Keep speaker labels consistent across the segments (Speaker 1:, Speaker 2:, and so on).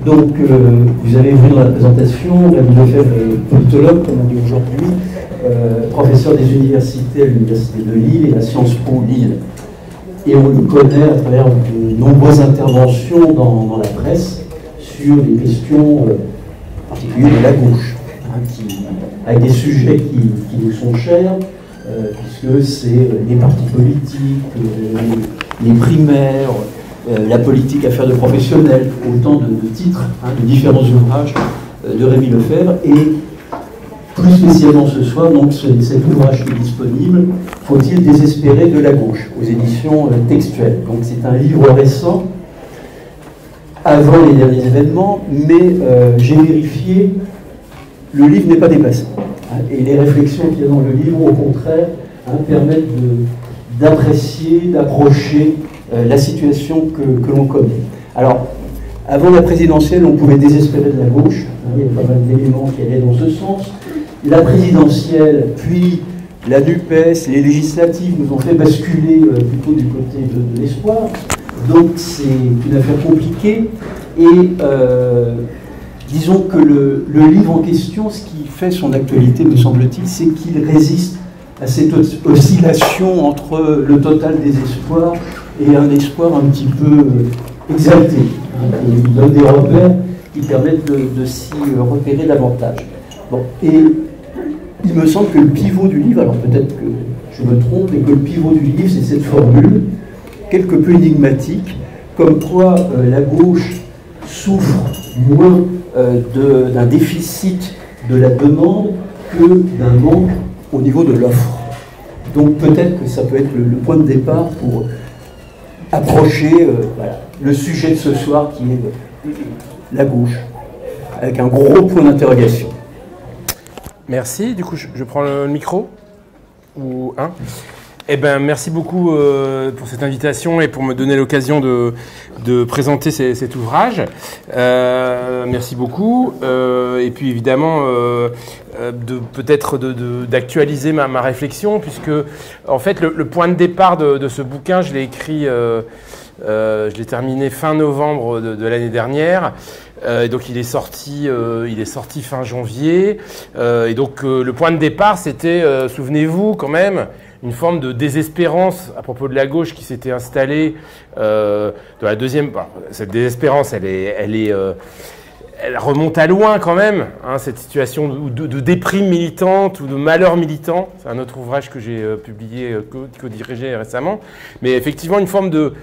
Speaker 1: Donc, vous avez vu dans la présentation, Rémi Lefebvre est politologue, comme on dit aujourd'hui, professeur des universités à l'Université de Lille et à Sciences Po Lille. Et on le connaît à travers de nombreuses interventions dans la presse sur les questions particulières de la gauche, avec des sujets qui nous sont chers, puisque c'est les partis politiques, les primaires, la politique affaires de professionnels, autant de titres, de différents ouvrages de Rémi Lefebvre. Et plus spécialement ce soir, donc cet ouvrage qui est disponible, Faut-il désespérer de la gauche, aux éditions textuelles. Donc c'est un livre récent, avant les derniers événements, mais j'ai vérifié, le livre n'est pas dépassé. Et les réflexions qu'il y a dans le livre, au contraire, permettent d'apprécier, d'approcher la situation que l'on connaît. Alors, avant la présidentielle, on pouvait désespérer de la gauche. Il y a pas mal d'éléments qui allaient dans ce sens. La présidentielle, puis la NUPES, les législatives nous ont fait basculer plutôt du côté de l'espoir. Donc c'est une affaire compliquée. Et disons que le livre en question, ce qui fait son actualité, me semble-t-il, c'est qu'il résiste à cette oscillation entre le total désespoir et un espoir un petit peu exalté. Il donne des repères qui permettent de s'y repérer davantage. Bon, et il me semble que le pivot du livre, alors peut-être que je me trompe, mais que le pivot du livre, c'est cette formule, quelque peu énigmatique, comme quoi la gauche souffre moins d'un déficit de la demande que d'un manque au niveau de l'offre. Donc peut-être que ça peut être le point de départ pour approcher le sujet de ce soir qui est la gauche, avec un gros point d'interrogation.
Speaker 2: Merci. Du coup, je prends le micro ou un. Eh ben, merci beaucoup pour cette invitation et pour me donner l'occasion de présenter cet ouvrage. Merci beaucoup. Et puis évidemment, peut-être d'actualiser ma réflexion, puisque en fait le point de départ de ce bouquin, je l'ai écrit, je l'ai terminé fin novembre de l'année dernière. Donc il est sorti fin janvier. Et donc le point de départ, c'était, souvenez-vous quand même, une forme de désespérance à propos de la gauche qui s'était installée dans la deuxième. Cette désespérance, elle remonte à loin quand même, cette situation de déprime militante ou de malheur militant. C'est un autre ouvrage que j'ai publié, co-dirigé récemment. Mais effectivement, une forme de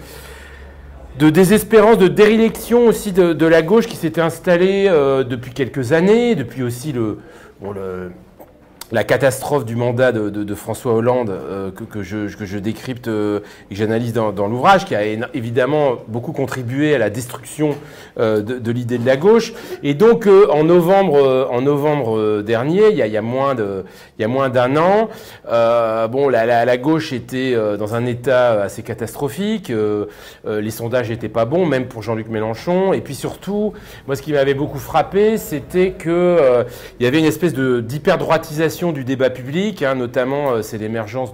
Speaker 2: désespérance, de déréliction aussi de la gauche qui s'était installée depuis quelques années, depuis aussi la catastrophe du mandat de François Hollande que je décrypte et que j'analyse dans l'ouvrage, qui a évidemment beaucoup contribué à la destruction de l'idée de la gauche. Et donc en novembre dernier, il y a moins d'un an, la gauche était dans un état assez catastrophique. Les sondages n'étaient pas bons, même pour Jean-Luc Mélenchon. Et puis surtout, moi, ce qui m'avait beaucoup frappé, c'était que il y avait une espèce d'hyper-droitisation du débat public, notamment c'est l'émergence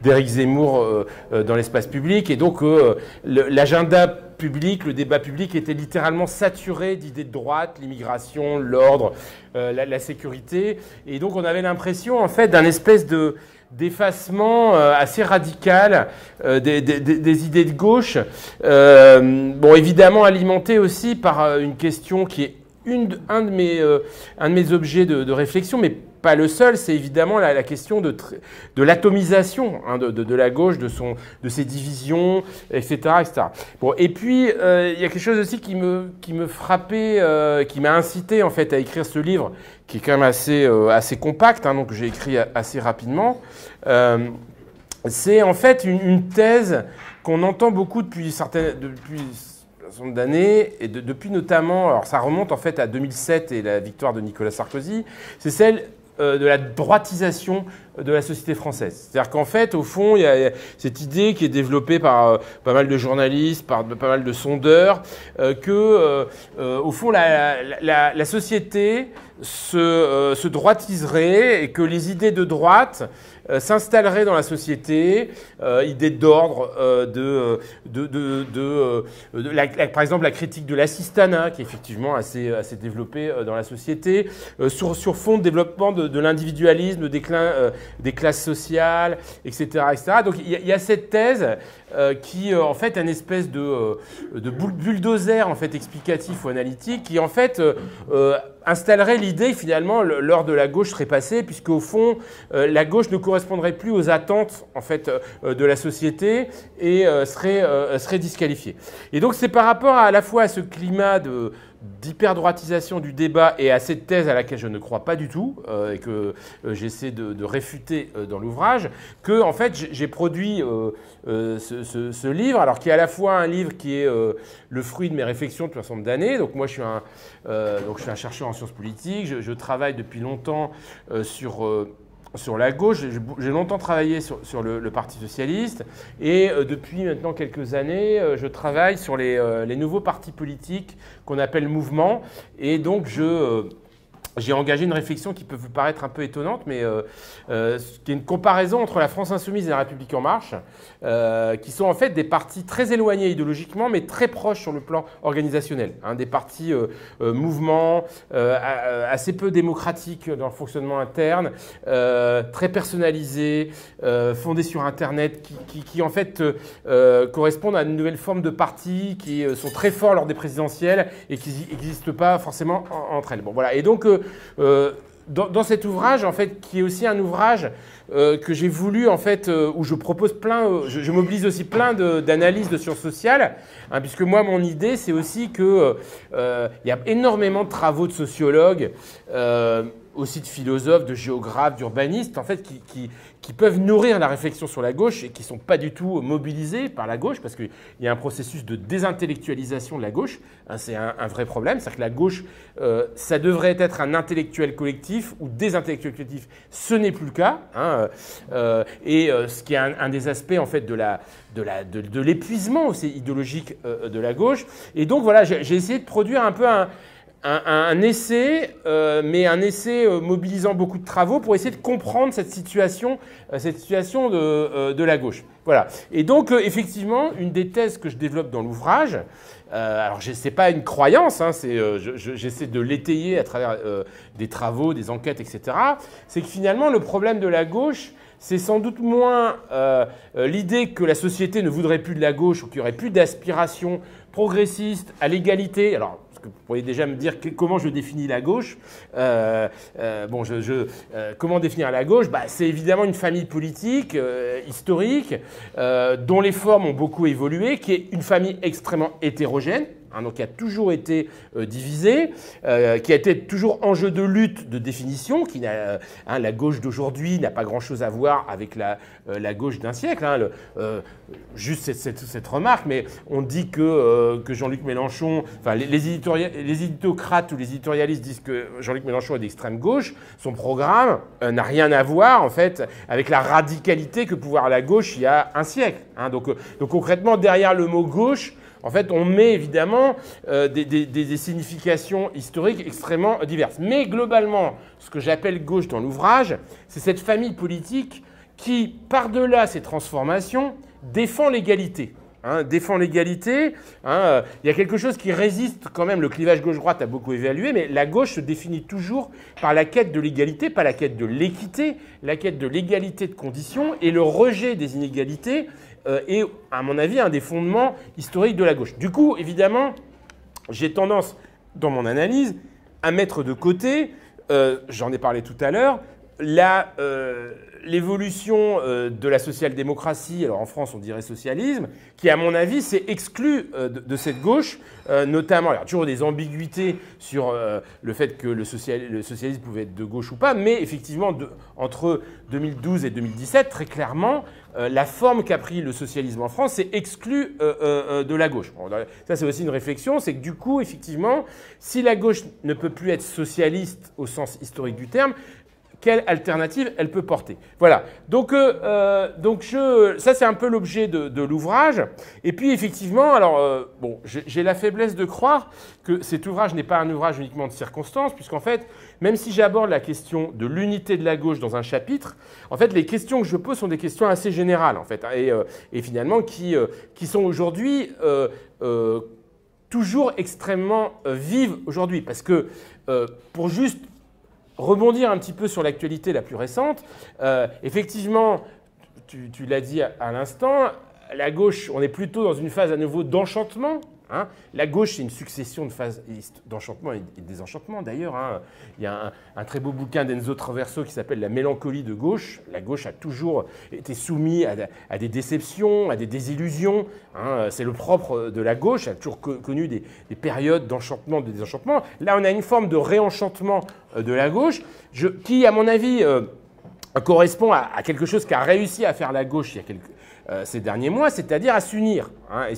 Speaker 2: d'Éric Zemmour dans l'espace public, et donc l'agenda public, le débat public était littéralement saturé d'idées de droite, l'immigration, l'ordre, la sécurité, et donc on avait l'impression en fait d'un espèce d'effacement assez radical des idées de gauche, évidemment alimenté aussi par une question qui est un de mes objets de réflexion, mais pas le seul, c'est évidemment la question de l'atomisation de la gauche, de ses divisions, etc., etc. Bon, et puis il y a quelque chose aussi qui me frappait, qui m'a incité en fait à écrire ce livre, qui est quand même assez compact, donc j'ai écrit assez rapidement. C'est en fait une thèse qu'on entend beaucoup depuis un nombre d'années, et depuis notamment, alors ça remonte en fait à 2007 et la victoire de Nicolas Sarkozy, c'est celle de la droitisation de la société française. C'est-à-dire qu'en fait, au fond, il y a cette idée qui est développée par pas mal de journalistes, par pas mal de sondeurs, que, au fond, la société se droitiserait et que les idées de droite s'installerait dans la société, idée d'ordre, par exemple la critique de l'assistanat, qui est effectivement assez développée dans la société, sur fond de développement de l'individualisme, déclin des classes sociales, etc. etc. Donc il y a cette thèse qui en fait est une espèce de bulldozer en fait explicatif ou analytique qui en fait installerait l'idée finalement l'heure de la gauche serait passée puisque au fond la gauche ne correspondrait plus aux attentes en fait de la société et serait disqualifiée. Et donc c'est par rapport à la fois à ce climat d'hyperdroitisation du débat et à cette thèse à laquelle je ne crois pas du tout et que j'essaie de réfuter dans l'ouvrage que en fait j'ai produit ce livre, alors qui est à la fois un livre qui est le fruit de mes réflexions depuis un certain nombre d'années. Donc moi je suis un chercheur en sciences politiques, je travaille depuis longtemps sur la gauche, j'ai longtemps travaillé sur le Parti socialiste et depuis maintenant quelques années, je travaille sur les nouveaux partis politiques qu'on appelle mouvements et donc j'ai engagé une réflexion qui peut vous paraître un peu étonnante, mais qui est une comparaison entre la France Insoumise et la République En Marche, qui sont en fait des partis très éloignés idéologiquement, mais très proches sur le plan organisationnel. Des partis mouvements, assez peu démocratiques dans le fonctionnement interne, très personnalisés, fondés sur Internet, qui en fait correspondent à une nouvelle forme de partis qui sont très forts lors des présidentielles et qui n'existent pas forcément entre elles. Bon, voilà. Et donc, dans cet ouvrage, en fait, qui est aussi un ouvrage que j'ai voulu, en fait, où je propose je mobilise aussi plein d'analyses de sciences sociales, puisque moi, mon idée, c'est aussi que y a énormément de travaux de sociologues, aussi de philosophes, de géographes, d'urbanistes, en fait, qui peuvent nourrir la réflexion sur la gauche et qui ne sont pas du tout mobilisés par la gauche, parce qu'il y a un processus de désintellectualisation de la gauche. C'est un vrai problème, c'est-à-dire que la gauche, ça devrait être un intellectuel collectif ou des intellectuels collectifs. Ce n'est plus le cas. Ce qui est un des aspects, en fait, de l'épuisement aussi idéologique de la gauche. Et donc, voilà, j'ai essayé de produire un peu un essai, mais un essai mobilisant beaucoup de travaux pour essayer de comprendre cette situation de la gauche. Voilà. Et donc, effectivement, une des thèses que je développe dans l'ouvrage, alors c'est pas une croyance, j'essaie de l'étayer à travers des travaux, des enquêtes, etc., c'est que finalement, le problème de la gauche, c'est sans doute moins l'idée que la société ne voudrait plus de la gauche ou qu'il n'y aurait plus d'aspiration progressiste à l'égalité. Alors, vous pourriez déjà me dire comment je définis la gauche. Comment définir la gauche ? C'est évidemment une famille politique, historique, dont les formes ont beaucoup évolué, qui est une famille extrêmement hétérogène. Donc qui a toujours été divisée, qui a été toujours enjeu de lutte, de définition, la gauche d'aujourd'hui n'a pas grand-chose à voir avec la gauche d'un siècle. Juste cette remarque, mais on dit que Jean-Luc Mélenchon, enfin les éditocrates ou les éditorialistes disent que Jean-Luc Mélenchon est d'extrême gauche, son programme n'a rien à voir en fait avec la radicalité que pouvait avoir la gauche il y a un siècle. Donc concrètement, derrière le mot gauche, en fait, on met évidemment des significations historiques extrêmement diverses. Mais globalement, ce que j'appelle gauche dans l'ouvrage, c'est cette famille politique qui, par-delà ces transformations, défend l'égalité. Défend l'égalité. Il y a quelque chose qui résiste quand même. Le clivage gauche-droite a beaucoup évolué, mais la gauche se définit toujours par la quête de l'égalité, pas la quête de l'équité, la quête de l'égalité de conditions et le rejet des inégalités est, à mon avis, un des fondements historiques de la gauche. Du coup, évidemment, j'ai tendance, dans mon analyse, à mettre de côté, j'en ai parlé tout à l'heure, l'évolution de la social-démocratie, alors en France on dirait socialisme, qui à mon avis s'est exclu de cette gauche, notamment, il y a toujours des ambiguïtés sur le fait que le socialisme pouvait être de gauche ou pas, mais effectivement entre 2012 et 2017, très clairement, la forme qu'a pris le socialisme en France s'est exclue de la gauche. Bon, ça c'est aussi une réflexion, c'est que du coup, effectivement, si la gauche ne peut plus être socialiste au sens historique du terme, quelle alternative elle peut porter. Voilà, donc ça c'est un peu l'objet de l'ouvrage. Et puis effectivement, alors bon, j'ai la faiblesse de croire que cet ouvrage n'est pas un ouvrage uniquement de circonstances, puisqu'en fait, même si j'aborde la question de l'unité de la gauche dans un chapitre, en fait les questions que je pose sont des questions assez générales en fait, et finalement qui sont aujourd'hui toujours extrêmement vives aujourd'hui, parce que pour juste rebondir un petit peu sur l'actualité la plus récente, effectivement, tu l'as dit à l'instant, la gauche, on est plutôt dans une phase à nouveau d'enchantement. Hein. La gauche, c'est une succession de phases d'enchantement et de désenchantement d'ailleurs. Hein. Il y a un très beau bouquin d'Enzo Traverso qui s'appelle « La mélancolie de gauche ». La gauche a toujours été soumise à des déceptions, à des désillusions. Hein. C'est le propre de la gauche, elle a toujours connu des périodes d'enchantement, de désenchantement. Là, on a une forme de réenchantement de la gauche qui, à mon avis, correspond à quelque chose qu'a réussi à faire la gauche il y a ces derniers mois, c'est-à-dire à s'unir, hein,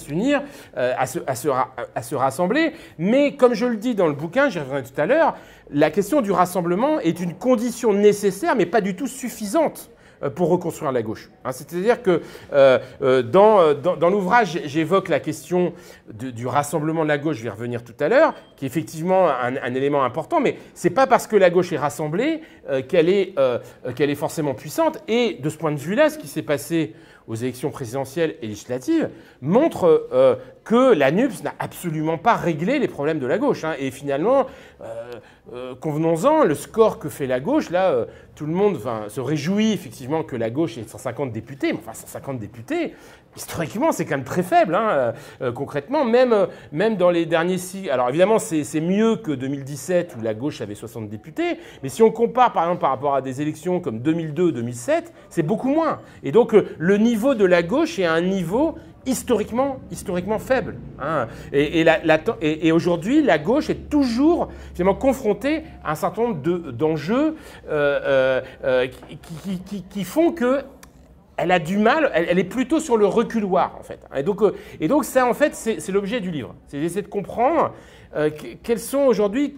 Speaker 2: à se rassembler. Mais comme je le dis dans le bouquin, j'y reviendrai tout à l'heure, la question du rassemblement est une condition nécessaire, mais pas du tout suffisante pour reconstruire la gauche. Hein, c'est-à-dire que dans l'ouvrage, j'évoque la question du rassemblement de la gauche, je vais y revenir tout à l'heure, qui est effectivement un élément important, mais ce n'est pas parce que la gauche est rassemblée qu'elle est forcément puissante. Et de ce point de vue-là, ce qui s'est passé aux élections présidentielles et législatives montre que la NUPES n'a absolument pas réglé les problèmes de la gauche. Hein. Et finalement, convenons-en, le score que fait la gauche, là, tout le monde se réjouit effectivement que la gauche ait 150 députés, mais enfin 150 députés, historiquement, c'est quand même très faible, hein, concrètement, même dans les derniers cycles. Alors évidemment, c'est mieux que 2017 où la gauche avait 60 députés, mais si on compare par exemple par rapport à des élections comme 2002-2007, c'est beaucoup moins. Et donc le niveau de la gauche est à un niveau historiquement faible. Hein. Et aujourd'hui, la gauche est toujours finalement confrontée à un certain nombre d'enjeux qui font que elle a du mal, elle est plutôt sur le reculoir, en fait. Et donc ça, en fait, c'est l'objet du livre. C'est d'essayer de comprendre quelles sont aujourd'hui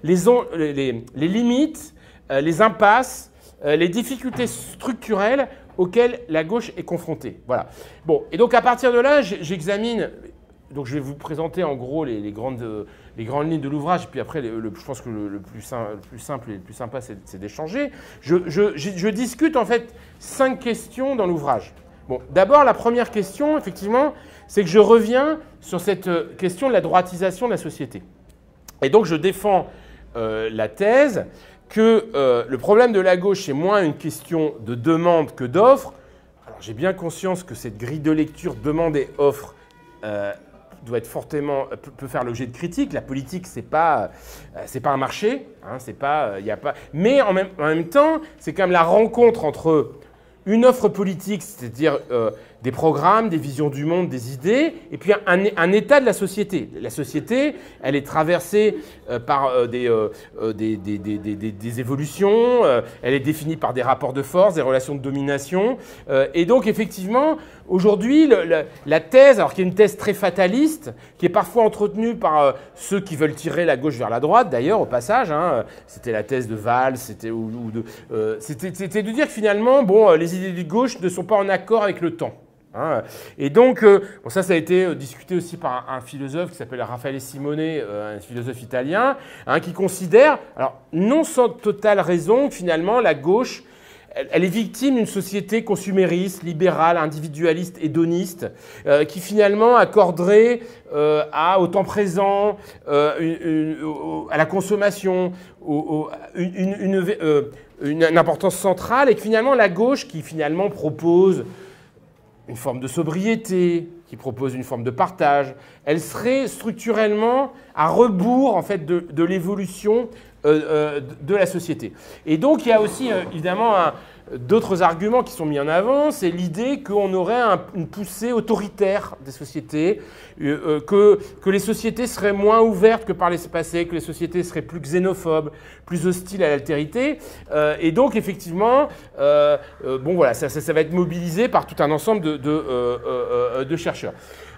Speaker 2: les limites, les impasses, les difficultés structurelles auxquelles la gauche est confrontée. Voilà. Bon, et donc à partir de là, j'examine. Donc je vais vous présenter en gros les grandes lignes de l'ouvrage, et puis après, je pense que le plus simple et le plus sympa, c'est d'échanger. Je discute en fait 5 questions dans l'ouvrage. Bon, d'abord, la première question, effectivement, c'est que je reviens sur cette question de la droitisation de la société. Et donc je défends la thèse que le problème de la gauche est moins une question de demande que d'offre. Alors j'ai bien conscience que cette grille de lecture demande et offre doit être peut faire l'objet de critiques. La politique, c'est pas un marché, hein, mais en même temps, c'est quand même la rencontre entre une offre politique, c'est-à-dire des programmes, des visions du monde, des idées, et puis un état de la société. La société, elle est traversée par des évolutions, elle est définie par des rapports de force, des relations de domination, et donc effectivement, aujourd'hui, la thèse, alors qui est une thèse très fataliste, qui est parfois entretenue par ceux qui veulent tirer la gauche vers la droite, d'ailleurs, au passage, hein, c'était la thèse de Valls, c'était de dire que finalement, bon, les idées de gauche ne sont pas en accord avec le temps. Hein. Et donc, bon, ça a été discuté aussi par un philosophe qui s'appelle Raffaele Simone, un philosophe italien, hein, qui considère, alors non sans totale raison, que finalement la gauche, elle est victime d'une société consumériste, libérale, individualiste, hédoniste, qui finalement accorderait au temps présent, à la consommation, une importance centrale, et que finalement la gauche, qui finalement propose une forme de sobriété, qui propose une forme de partage, elle serait structurellement à rebours en fait de l'évolution de la société. Et donc il y a aussi évidemment d'autres arguments qui sont mis en avant, c'est l'idée qu'on aurait une poussée autoritaire des sociétés, que les sociétés seraient moins ouvertes que par les passés, que les sociétés seraient plus xénophobes, plus hostiles à l'altérité. Et donc, effectivement, bon, voilà, ça va être mobilisé par tout un ensemble de chercheurs.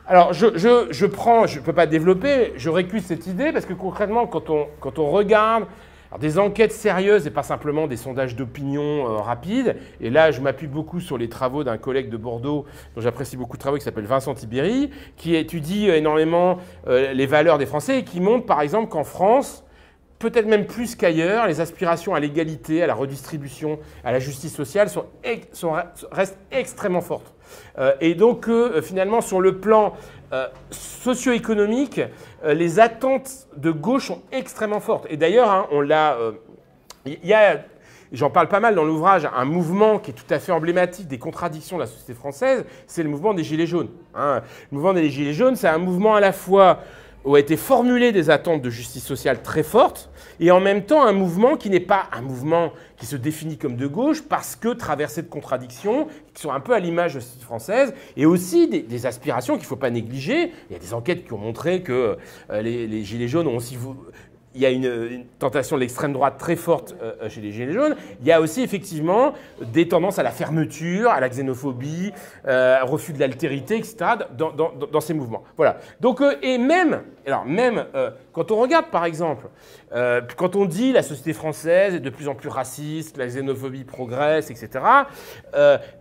Speaker 2: Alors, je ne peux pas développer, je récuse cette idée, parce que concrètement, quand on regarde Alors, des enquêtes sérieuses et pas simplement des sondages d'opinion rapides. Et là, je m'appuie beaucoup sur les travaux d'un collègue de Bordeaux, dont j'apprécie beaucoup le travail, qui s'appelle Vincent Tibéri, qui étudie énormément les valeurs des Français et qui montre par exemple qu'en France, peut-être même plus qu'ailleurs, les aspirations à l'égalité, à la redistribution, à la justice sociale restent extrêmement fortes. Et donc, finalement, sur le plan socio-économique, les attentes de gauche sont extrêmement fortes. Et d'ailleurs, hein, on l'a... il y a, j'en parle pas mal dans l'ouvrage, un mouvement qui est tout à fait emblématique des contradictions de la société française, c'est le mouvement des Gilets jaunes. Hein. Le mouvement des Gilets jaunes, c'est un mouvement à la fois où a été formulé des attentes de justice sociale très fortes, et en même temps un mouvement qui n'est pas un mouvement qui se définit comme de gauche, parce que traversé de contradictions, qui sont un peu à l'image de la société française, et aussi des aspirations qu'il ne faut pas négliger. Il y a des enquêtes qui ont montré que les Gilets jaunes ont aussi... Il y a une tentation de l'extrême droite très forte chez les Gilets jaunes. Il y a aussi effectivement des tendances à la fermeture, à la xénophobie, au refus de l'altérité, etc. dans ces mouvements. Voilà. Donc, et même quand on regarde par exemple, quand on dit la société française est de plus en plus raciste, la xénophobie progresse, etc.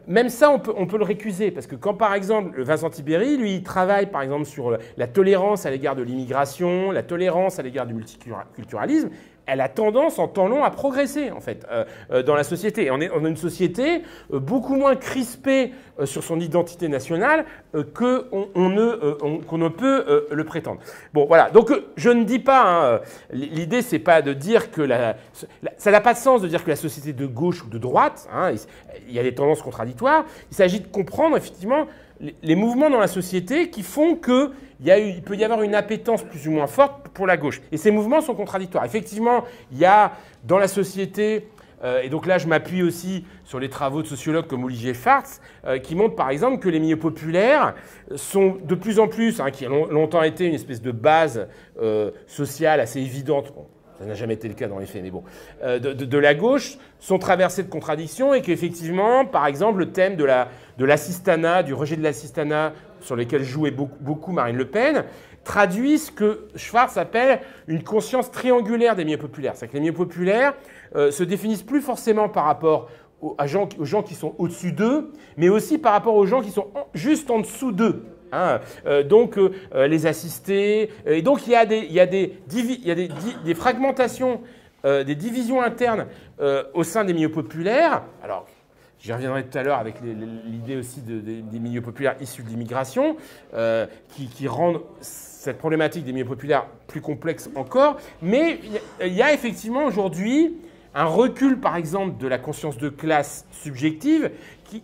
Speaker 2: Même ça, on peut le récuser. Parce que quand par exemple Vincent Tibéri, lui, il travaille par exemple sur la tolérance à l'égard de l'immigration, la tolérance à l'égard du multiculturalisme, elle a tendance en temps long à progresser en fait dans la société. On a une société beaucoup moins crispée sur son identité nationale qu'on ne peut le prétendre. Bon voilà, donc je ne dis pas, hein, l'idée c'est pas de dire que ça n'a pas de sens de dire que la société de gauche ou de droite, hein, il y a des tendances contradictoires, il s'agit de comprendre effectivement les mouvements dans la société qui font qu'il peut y avoir une appétence plus ou moins forte pour la gauche. Et ces mouvements sont contradictoires. Effectivement, il y a dans la société, et donc là je m'appuie aussi sur les travaux de sociologues comme Olivier Fartz, qui montrent par exemple que les milieux populaires sont de plus en plus, hein, qui ont longtemps été une espèce de base sociale assez évidente, bon, ça n'a jamais été le cas dans les faits, mais bon, de la gauche, sont traversés de contradictions et qu'effectivement, par exemple, le thème de l'assistanat, du rejet de l'assistanat, sur lequel jouait beaucoup Marine Le Pen, traduit ce que Schwartz appelle une conscience triangulaire des milieux populaires. C'est-à-dire que les milieux populaires se définissent plus forcément par rapport aux gens qui sont au-dessus d'eux, mais aussi par rapport aux gens qui sont juste en dessous d'eux. Hein, donc les assistés, et donc il y a des fragmentations, des divisions internes au sein des milieux populaires. Alors, j'y reviendrai tout à l'heure avec l'idée aussi des milieux populaires issus de l'immigration, qui rendent cette problématique des milieux populaires plus complexe encore. Mais il y a effectivement aujourd'hui un recul, par exemple, de la conscience de classe subjective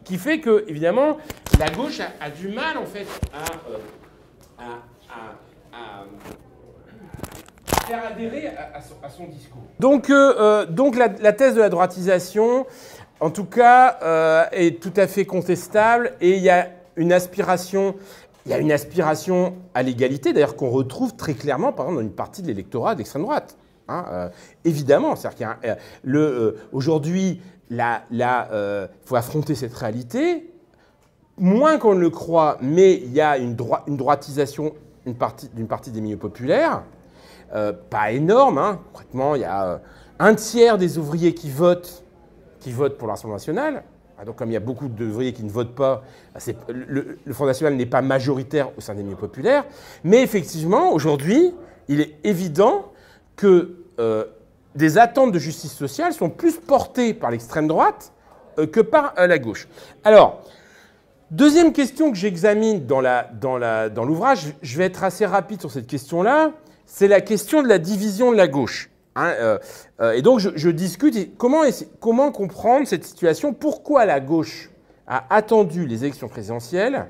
Speaker 2: qui fait que, évidemment, la gauche a du mal, en fait, à faire adhérer à son discours. Donc la thèse de la droitisation, en tout cas, est tout à fait contestable et il y a une aspiration à l'égalité, d'ailleurs, qu'on retrouve très clairement, par exemple, dans une partie de l'électorat d'extrême droite. Hein, évidemment, c'est-à-dire qu'aujourd'hui, il faut affronter cette réalité, moins qu'on ne le croit, mais il y a une droitisation d'une partie des milieux populaires, pas énorme, hein, concrètement, il y a un tiers des ouvriers qui votent pour le Rassemblement national. Donc comme il y a beaucoup d'ouvriers qui ne votent pas, le Front national n'est pas majoritaire au sein des milieux populaires, mais effectivement, aujourd'hui, il est évident que des attentes de justice sociale sont plus portées par l'extrême droite que par la gauche. Alors, deuxième question que j'examine dans l'ouvrage, je vais être assez rapide sur cette question-là, c'est la question de la division de la gauche. Hein, et donc je discute comment comprendre cette situation, pourquoi la gauche a attendu les élections présidentielles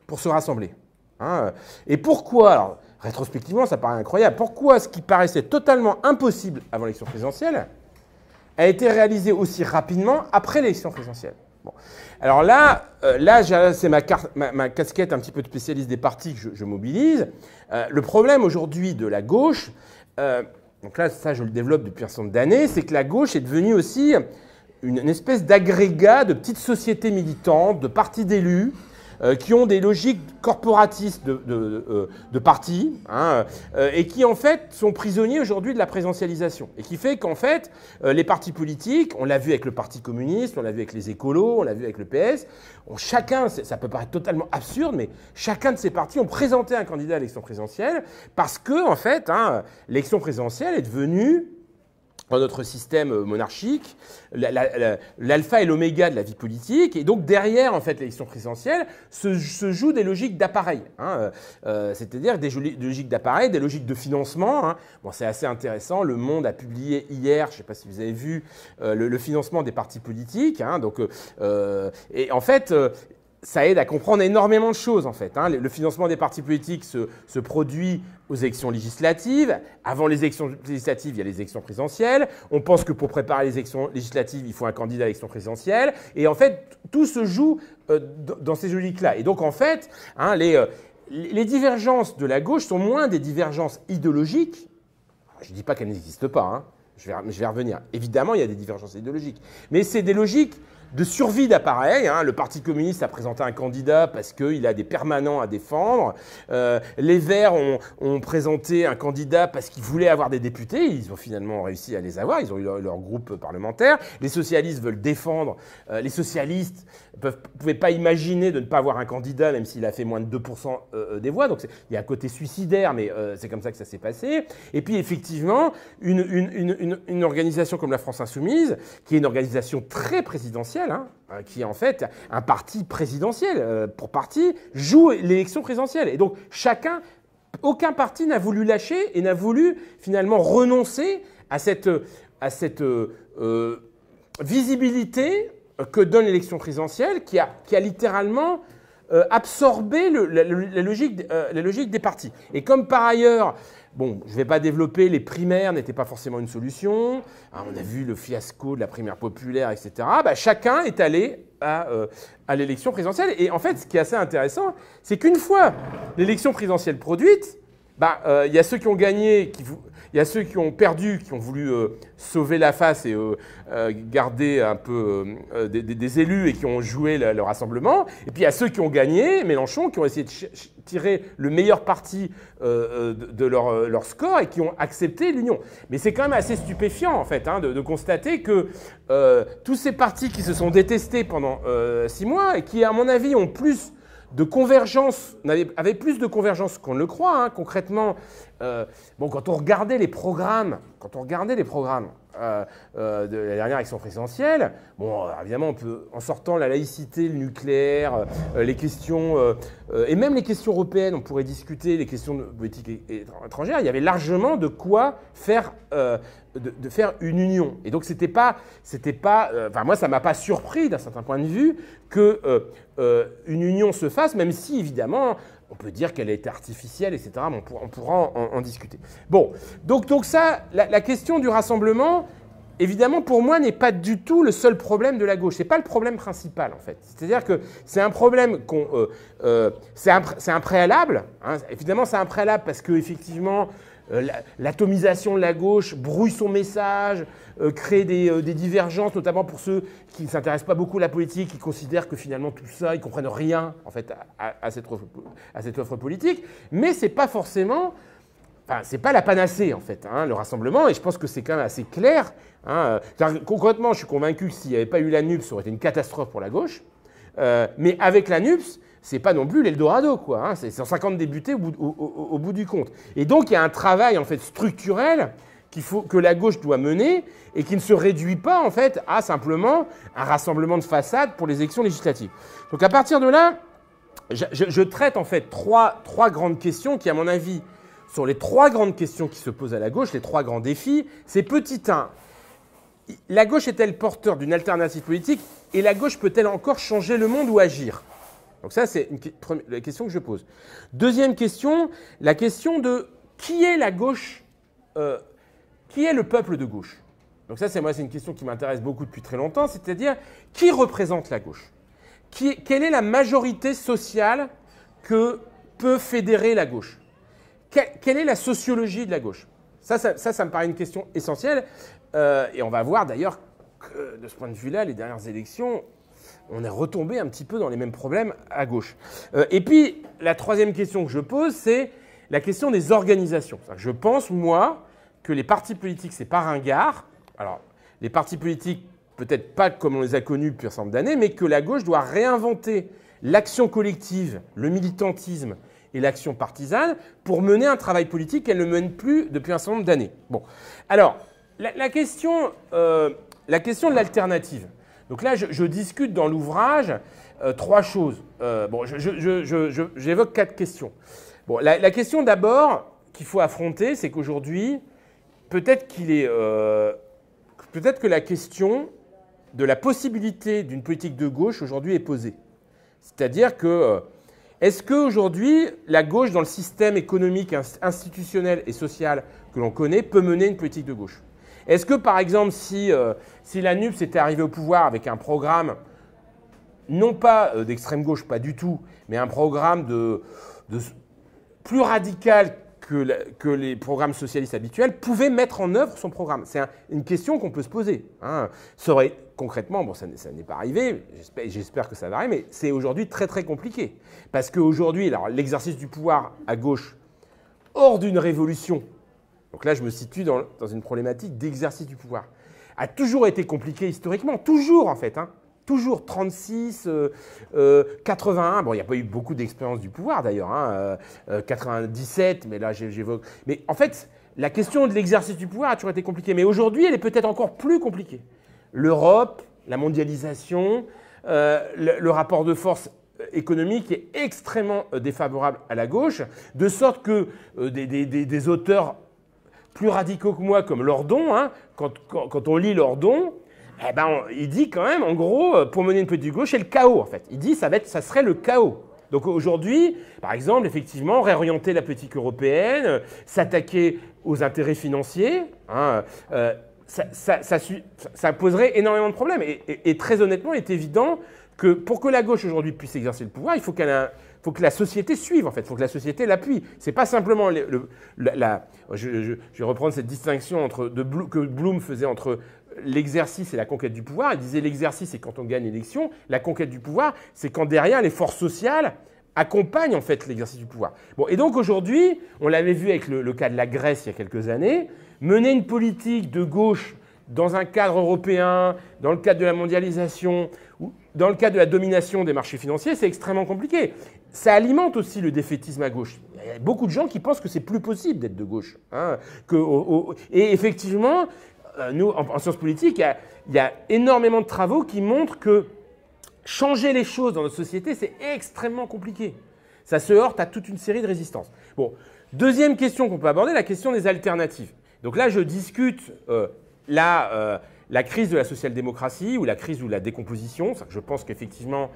Speaker 2: pour se rassembler. Hein, et pourquoi, alors, rétrospectivement, ça paraît incroyable. Pourquoi ce qui paraissait totalement impossible avant l'élection présidentielle a été réalisé aussi rapidement après l'élection présidentielle? Bon. Alors là c'est ma casquette un petit peu de spécialiste des partis que je mobilise. Le problème aujourd'hui de la gauche, donc là, ça je le développe depuis un certain nombre d'années, c'est que la gauche est devenue aussi une espèce d'agrégat de petites sociétés militantes, de partis d'élus, qui ont des logiques corporatistes de partis, hein, et qui en fait sont prisonniers aujourd'hui de la présidentialisation. Et qui fait qu'en fait, les partis politiques, on l'a vu avec le Parti communiste, on l'a vu avec les écolos, on l'a vu avec le PS, chacun, ça peut paraître totalement absurde, mais chacun de ces partis ont présenté un candidat à l'élection présidentielle parce que, en fait, hein, l'élection présidentielle est devenue, dans notre système monarchique, l'alpha et l'oméga de la vie politique. Et donc, derrière, en fait, l'élection présidentielle, se jouent des logiques d'appareil. Hein, c'est-à-dire des logiques d'appareil, des logiques de financement. Hein. Bon, c'est assez intéressant. Le Monde a publié hier, je ne sais pas si vous avez vu, le financement des partis politiques. Hein, donc, et en fait... ça aide à comprendre énormément de choses, en fait. Hein. Le financement des partis politiques se produit aux élections législatives. Avant les élections législatives, il y a les élections présidentielles. On pense que pour préparer les élections législatives, il faut un candidat à l'élection présidentielle. Et en fait, tout se joue dans ces logiques-là. Et donc, en fait, hein, les divergences de la gauche sont moins des divergences idéologiques. Je ne dis pas qu'elles n'existent pas, hein. Je vais revenir. Évidemment, il y a des divergences idéologiques. Mais c'est des logiques de survie d'appareil. Hein. Le Parti communiste a présenté un candidat parce qu'il a des permanents à défendre. Les Verts ont présenté un candidat parce qu'ils voulaient avoir des députés. Ils ont finalement réussi à les avoir. Ils ont eu leur groupe parlementaire. Les socialistes veulent défendre. Les socialistes ne pouvaient pas imaginer de ne pas avoir un candidat, même s'il a fait moins de 2% des voix. Donc il y a un côté suicidaire, mais c'est comme ça que ça s'est passé. Et puis effectivement, une organisation comme la France Insoumise, qui est une organisation très présidentielle, hein, qui est en fait un parti présidentiel, pour parti, joue l'élection présidentielle. Et donc aucun parti n'a voulu lâcher et n'a voulu finalement renoncer à cette visibilité que donne l'élection présidentielle, qui a littéralement absorbé la logique des partis. Et comme par ailleurs, bon, je ne vais pas développer, les primaires n'étaient pas forcément une solution. Hein, on a vu le fiasco de la primaire populaire, etc. Bah, chacun est allé à l'élection présidentielle. Et en fait, ce qui est assez intéressant, c'est qu'une fois l'élection présidentielle produite, y a ceux qui ont gagné, il y a ceux qui ont perdu, qui ont voulu sauver la face et garder un peu des élus et qui ont joué le rassemblement. Et puis il y a ceux qui ont gagné, Mélenchon, qui ont essayé de tirer le meilleur parti de leur score et qui ont accepté l'union. Mais c'est quand même assez stupéfiant, en fait, hein, de constater que tous ces partis qui se sont détestés pendant 6 mois et qui, à mon avis, ont plus de convergence, avait plus de convergence qu'on ne le croit, hein, concrètement. Quand on regardait les programmes, de la dernière élection présidentielle, évidemment, on peut, en sortant la laïcité, le nucléaire, les questions, et même les questions européennes, on pourrait discuter les questions de politique étrangère, il y avait largement de quoi faire, de faire une union. Et donc, moi, ça ne m'a pas surpris d'un certain point de vue qu'une union se fasse, même si, évidemment, on peut dire qu'elle a été artificielle, etc. Mais on pourra en discuter. Bon, donc ça, la question du rassemblement, évidemment, pour moi, n'est pas du tout le seul problème de la gauche. Ce n'est pas le problème principal, en fait. C'est-à-dire que c'est un problème c'est un préalable. Hein. Évidemment, c'est un préalable parce qu'effectivement, l'atomisation de la gauche brouille son message, crée des divergences, notamment pour ceux qui ne s'intéressent pas beaucoup à la politique, qui considèrent que finalement tout ça, ils ne comprennent rien en fait, à cette offre politique. Mais ce n'est pas forcément... Enfin, c'est pas la panacée, en fait, hein, le rassemblement, et je pense que c'est quand même assez clair. Hein. Concrètement, je suis convaincu que s'il n'y avait pas eu la NUPS, ça aurait été une catastrophe pour la gauche. Mais avec la NUPS, c'est pas non plus l'Eldorado, quoi. Hein. C'est 150 députés au bout du compte. Et donc, il y a un travail, en fait, structurel que la gauche doit mener et qui ne se réduit pas, en fait, à simplement un rassemblement de façade pour les élections législatives. Donc, à partir de là, je traite, en fait, trois grandes questions qui, à mon avis, sont les 3 grandes questions qui se posent à la gauche, les 3 grands défis. C'est petit 1. La gauche est-elle porteur d'une alternative politique et la gauche peut-elle encore changer le monde ou agir? Donc ça, c'est la question que je pose. Deuxième question, la question de qui est la gauche, qui est le peuple de gauche? Donc ça, c'est une question qui m'intéresse beaucoup depuis très longtemps, c'est-à-dire qui représente la gauche? Quelle est la majorité sociale que peut fédérer la gauche? Quelle est la sociologie de la gauche? Ça me paraît une question essentielle. Et on va voir d'ailleurs que, de ce point de vue-là, les dernières élections, on est retombé un petit peu dans les mêmes problèmes à gauche. Et puis, la troisième question que je pose, c'est la question des organisations. Je pense, moi, que les partis politiques, c'est pas ringard. Alors, les partis politiques, peut-être pas comme on les a connus depuis un certain nombre d'années, mais que la gauche doit réinventer l'action collective, le militantisme et l'action partisane pour mener un travail politique qu'elle ne mène plus depuis un certain nombre d'années. Bon, alors, la question de l'alternative. Donc là, je discute dans l'ouvrage trois choses. Bon, j'évoque quatre questions. Bon, la question d'abord qu'il faut affronter, c'est qu'aujourd'hui, peut-être que la question de la possibilité d'une politique de gauche aujourd'hui est posée. C'est-à-dire que, est-ce qu'aujourd'hui, la gauche, dans le système économique, institutionnel et social que l'on connaît, peut mener une politique de gauche? Est-ce que, par exemple, si la NUPES était arrivée au pouvoir avec un programme, non pas d'extrême gauche, pas du tout, mais un programme plus radical que les programmes socialistes habituels, pouvait mettre en œuvre son programme? C'est une question qu'on peut se poser. Hein. Ça aurait, concrètement, bon, ça n'est pas arrivé, j'espère que ça va arriver, mais c'est aujourd'hui très très compliqué. Parce qu'aujourd'hui, l'exercice du pouvoir à gauche, hors d'une révolution, donc là je me situe dans une problématique d'exercice du pouvoir, a toujours été compliqué historiquement, toujours en fait, hein. Toujours 36, 81, bon, il n'y a pas eu beaucoup d'expérience du pouvoir d'ailleurs, hein, 97, mais là j'évoque. Mais en fait, la question de l'exercice du pouvoir a toujours été compliquée, mais aujourd'hui elle est peut-être encore plus compliquée. L'Europe, la mondialisation, le rapport de force économique est extrêmement défavorable à la gauche, de sorte que des auteurs plus radicaux que moi, comme Lordon, hein, quand on lit Lordon, eh ben, il dit quand même, en gros, pour mener une politique de gauche, c'est le chaos, en fait. Il dit ça serait le chaos. Donc aujourd'hui, par exemple, effectivement, réorienter la politique européenne, s'attaquer aux intérêts financiers, hein, ça poserait énormément de problèmes. Et très honnêtement, il est évident que pour que la gauche aujourd'hui puisse exercer le pouvoir, il faut que la société suive, en fait. Il faut que la société l'appuie. C'est pas simplement je vais reprendre cette distinction que Bloom faisait entre l'exercice et la conquête du pouvoir. Il disait l'exercice, c'est quand on gagne l'élection. La conquête du pouvoir, c'est quand derrière les forces sociales accompagnent en fait l'exercice du pouvoir. Bon, et donc aujourd'hui, on l'avait vu avec le cas de la Grèce il y a quelques années, mener une politique de gauche dans un cadre européen, dans le cadre de la mondialisation, ou dans le cadre de la domination des marchés financiers, c'est extrêmement compliqué. Ça alimente aussi le défaitisme à gauche. Il y a beaucoup de gens qui pensent que c'est plus possible d'être de gauche. Hein, et effectivement, nous, en sciences politiques, il y a énormément de travaux qui montrent que changer les choses dans notre société, c'est extrêmement compliqué. Ça se heurte à toute une série de résistances. Bon, deuxième question qu'on peut aborder, la question des alternatives. Donc là, je discute la crise de la social-démocratie ou la crise ou la décomposition. Je pense qu'effectivement,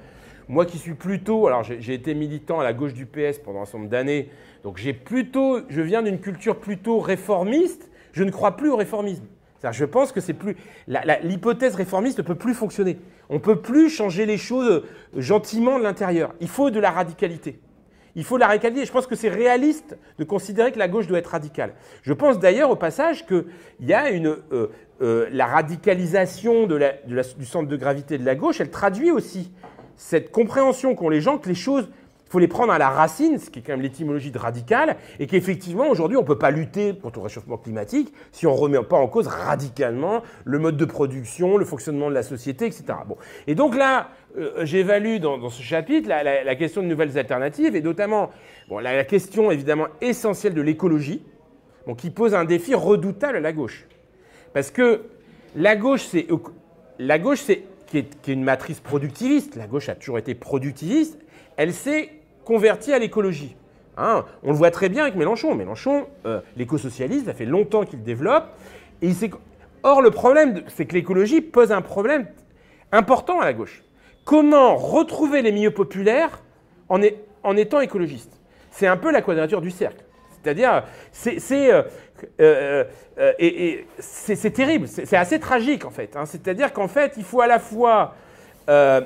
Speaker 2: moi qui suis plutôt, alors j'ai été militant à la gauche du PS pendant un certain nombre d'années, donc je viens d'une culture plutôt réformiste, je ne crois plus au réformisme. Je pense que c'est plus l'hypothèse réformiste ne peut plus fonctionner. On ne peut plus changer les choses gentiment de l'intérieur. Il faut de la radicalité. Il faut de la radicalité. Je pense que c'est réaliste de considérer que la gauche doit être radicale. Je pense d'ailleurs au passage qu'il y a la radicalisation du centre de gravité de la gauche, elle traduit aussi cette compréhension qu'ont les gens que les choses, il faut les prendre à la racine, ce qui est quand même l'étymologie de radical, et qu'effectivement, aujourd'hui, on ne peut pas lutter contre le réchauffement climatique si on ne remet pas en cause radicalement le mode de production, le fonctionnement de la société, etc. Bon. Et donc là, j'évalue dans ce chapitre la question de nouvelles alternatives, et notamment la question évidemment essentielle de l'écologie, qui pose un défi redoutable à la gauche. Parce que la gauche, qui est une matrice productiviste, la gauche a toujours été productiviste, elle s'est convertie à l'écologie. Hein, on le voit très bien avec Mélenchon. Mélenchon, l'éco-socialiste, ça fait longtemps qu'il développe. Or, le problème, c'est que l'écologie pose un problème important à la gauche. Comment retrouver les milieux populaires en étant écologiste? C'est un peu la quadrature du cercle. C'est-à-dire, c'est terrible, c'est assez tragique en fait. Hein. C'est-à-dire qu'en fait, il faut à la fois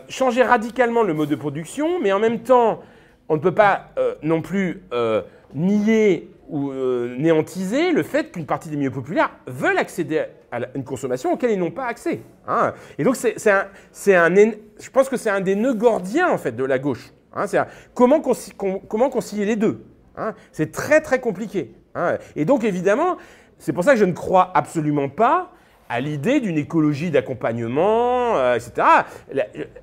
Speaker 2: changer radicalement le mode de production, mais en même temps, on ne peut pas non plus nier néantiser le fait qu'une partie des milieux populaires veulent accéder à une consommation auquel ils n'ont pas accès. Hein. Et donc, je pense que c'est un des nœuds gordiens, en fait, de la gauche. Hein. Comment concilier les deux, hein. C'est très, très compliqué. Hein. Et donc, évidemment, c'est pour ça que je ne crois absolument pas à l'idée d'une écologie d'accompagnement, etc.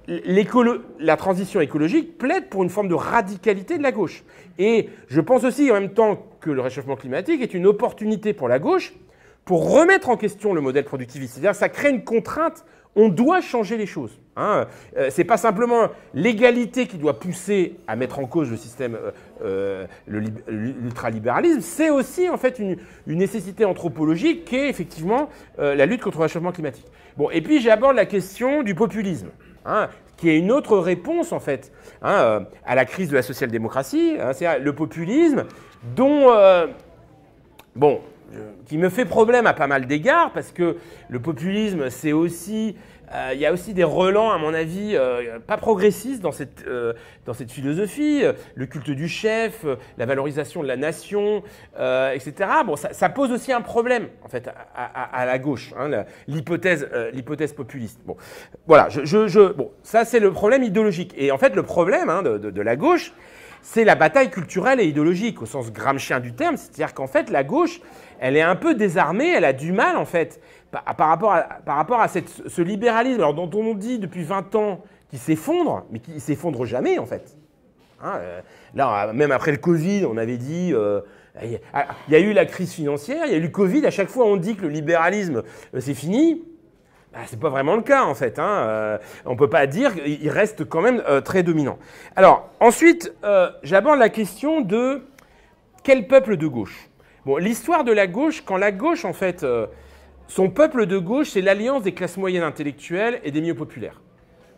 Speaker 2: La transition écologique plaide pour une forme de radicalité de la gauche. Et je pense aussi en même temps que le réchauffement climatique est une opportunité pour la gauche pour remettre en question le modèle productiviste. C'est-à-dire que ça crée une contrainte, on doit changer les choses. Hein. Ce n'est pas simplement l'égalité qui doit pousser à mettre en cause le système, l'ultralibéralisme, c'est aussi en fait une nécessité anthropologique qui est effectivement la lutte contre le réchauffement climatique. Bon, et puis j'aborde la question du populisme, hein, qui est une autre réponse en fait, hein, à la crise de la social-démocratie, hein, c'est le populisme dont, qui me fait problème à pas mal d'égards, parce que le populisme, c'est aussi, il y a aussi des relents, à mon avis, pas progressistes dans cette philosophie, le culte du chef, la valorisation de la nation, etc. Bon, ça pose aussi un problème, en fait, à la gauche, hein, l'hypothèse populiste. Bon, voilà, bon, ça c'est le problème idéologique. Et en fait, le problème, hein, de la gauche, c'est la bataille culturelle et idéologique, au sens gramscien du terme. C'est-à-dire qu'en fait, la gauche, elle est un peu désarmée, elle a du mal, en fait, par rapport à ce libéralisme, alors, dont on dit depuis 20 ans qu'il s'effondre, mais qui ne s'effondre jamais, en fait. Hein, là, même après le Covid, on avait dit... il y a eu la crise financière, il y a eu le Covid, à chaque fois on dit que le libéralisme, c'est fini. Ce n'est pas vraiment le cas, en fait. Hein. On ne peut pas dire qu'il reste quand même très dominant. Alors, ensuite, j'aborde la question de quel peuple de gauche. Bon, l'histoire de la gauche, quand la gauche, en fait, son peuple de gauche, c'est l'alliance des classes moyennes intellectuelles et des milieux populaires.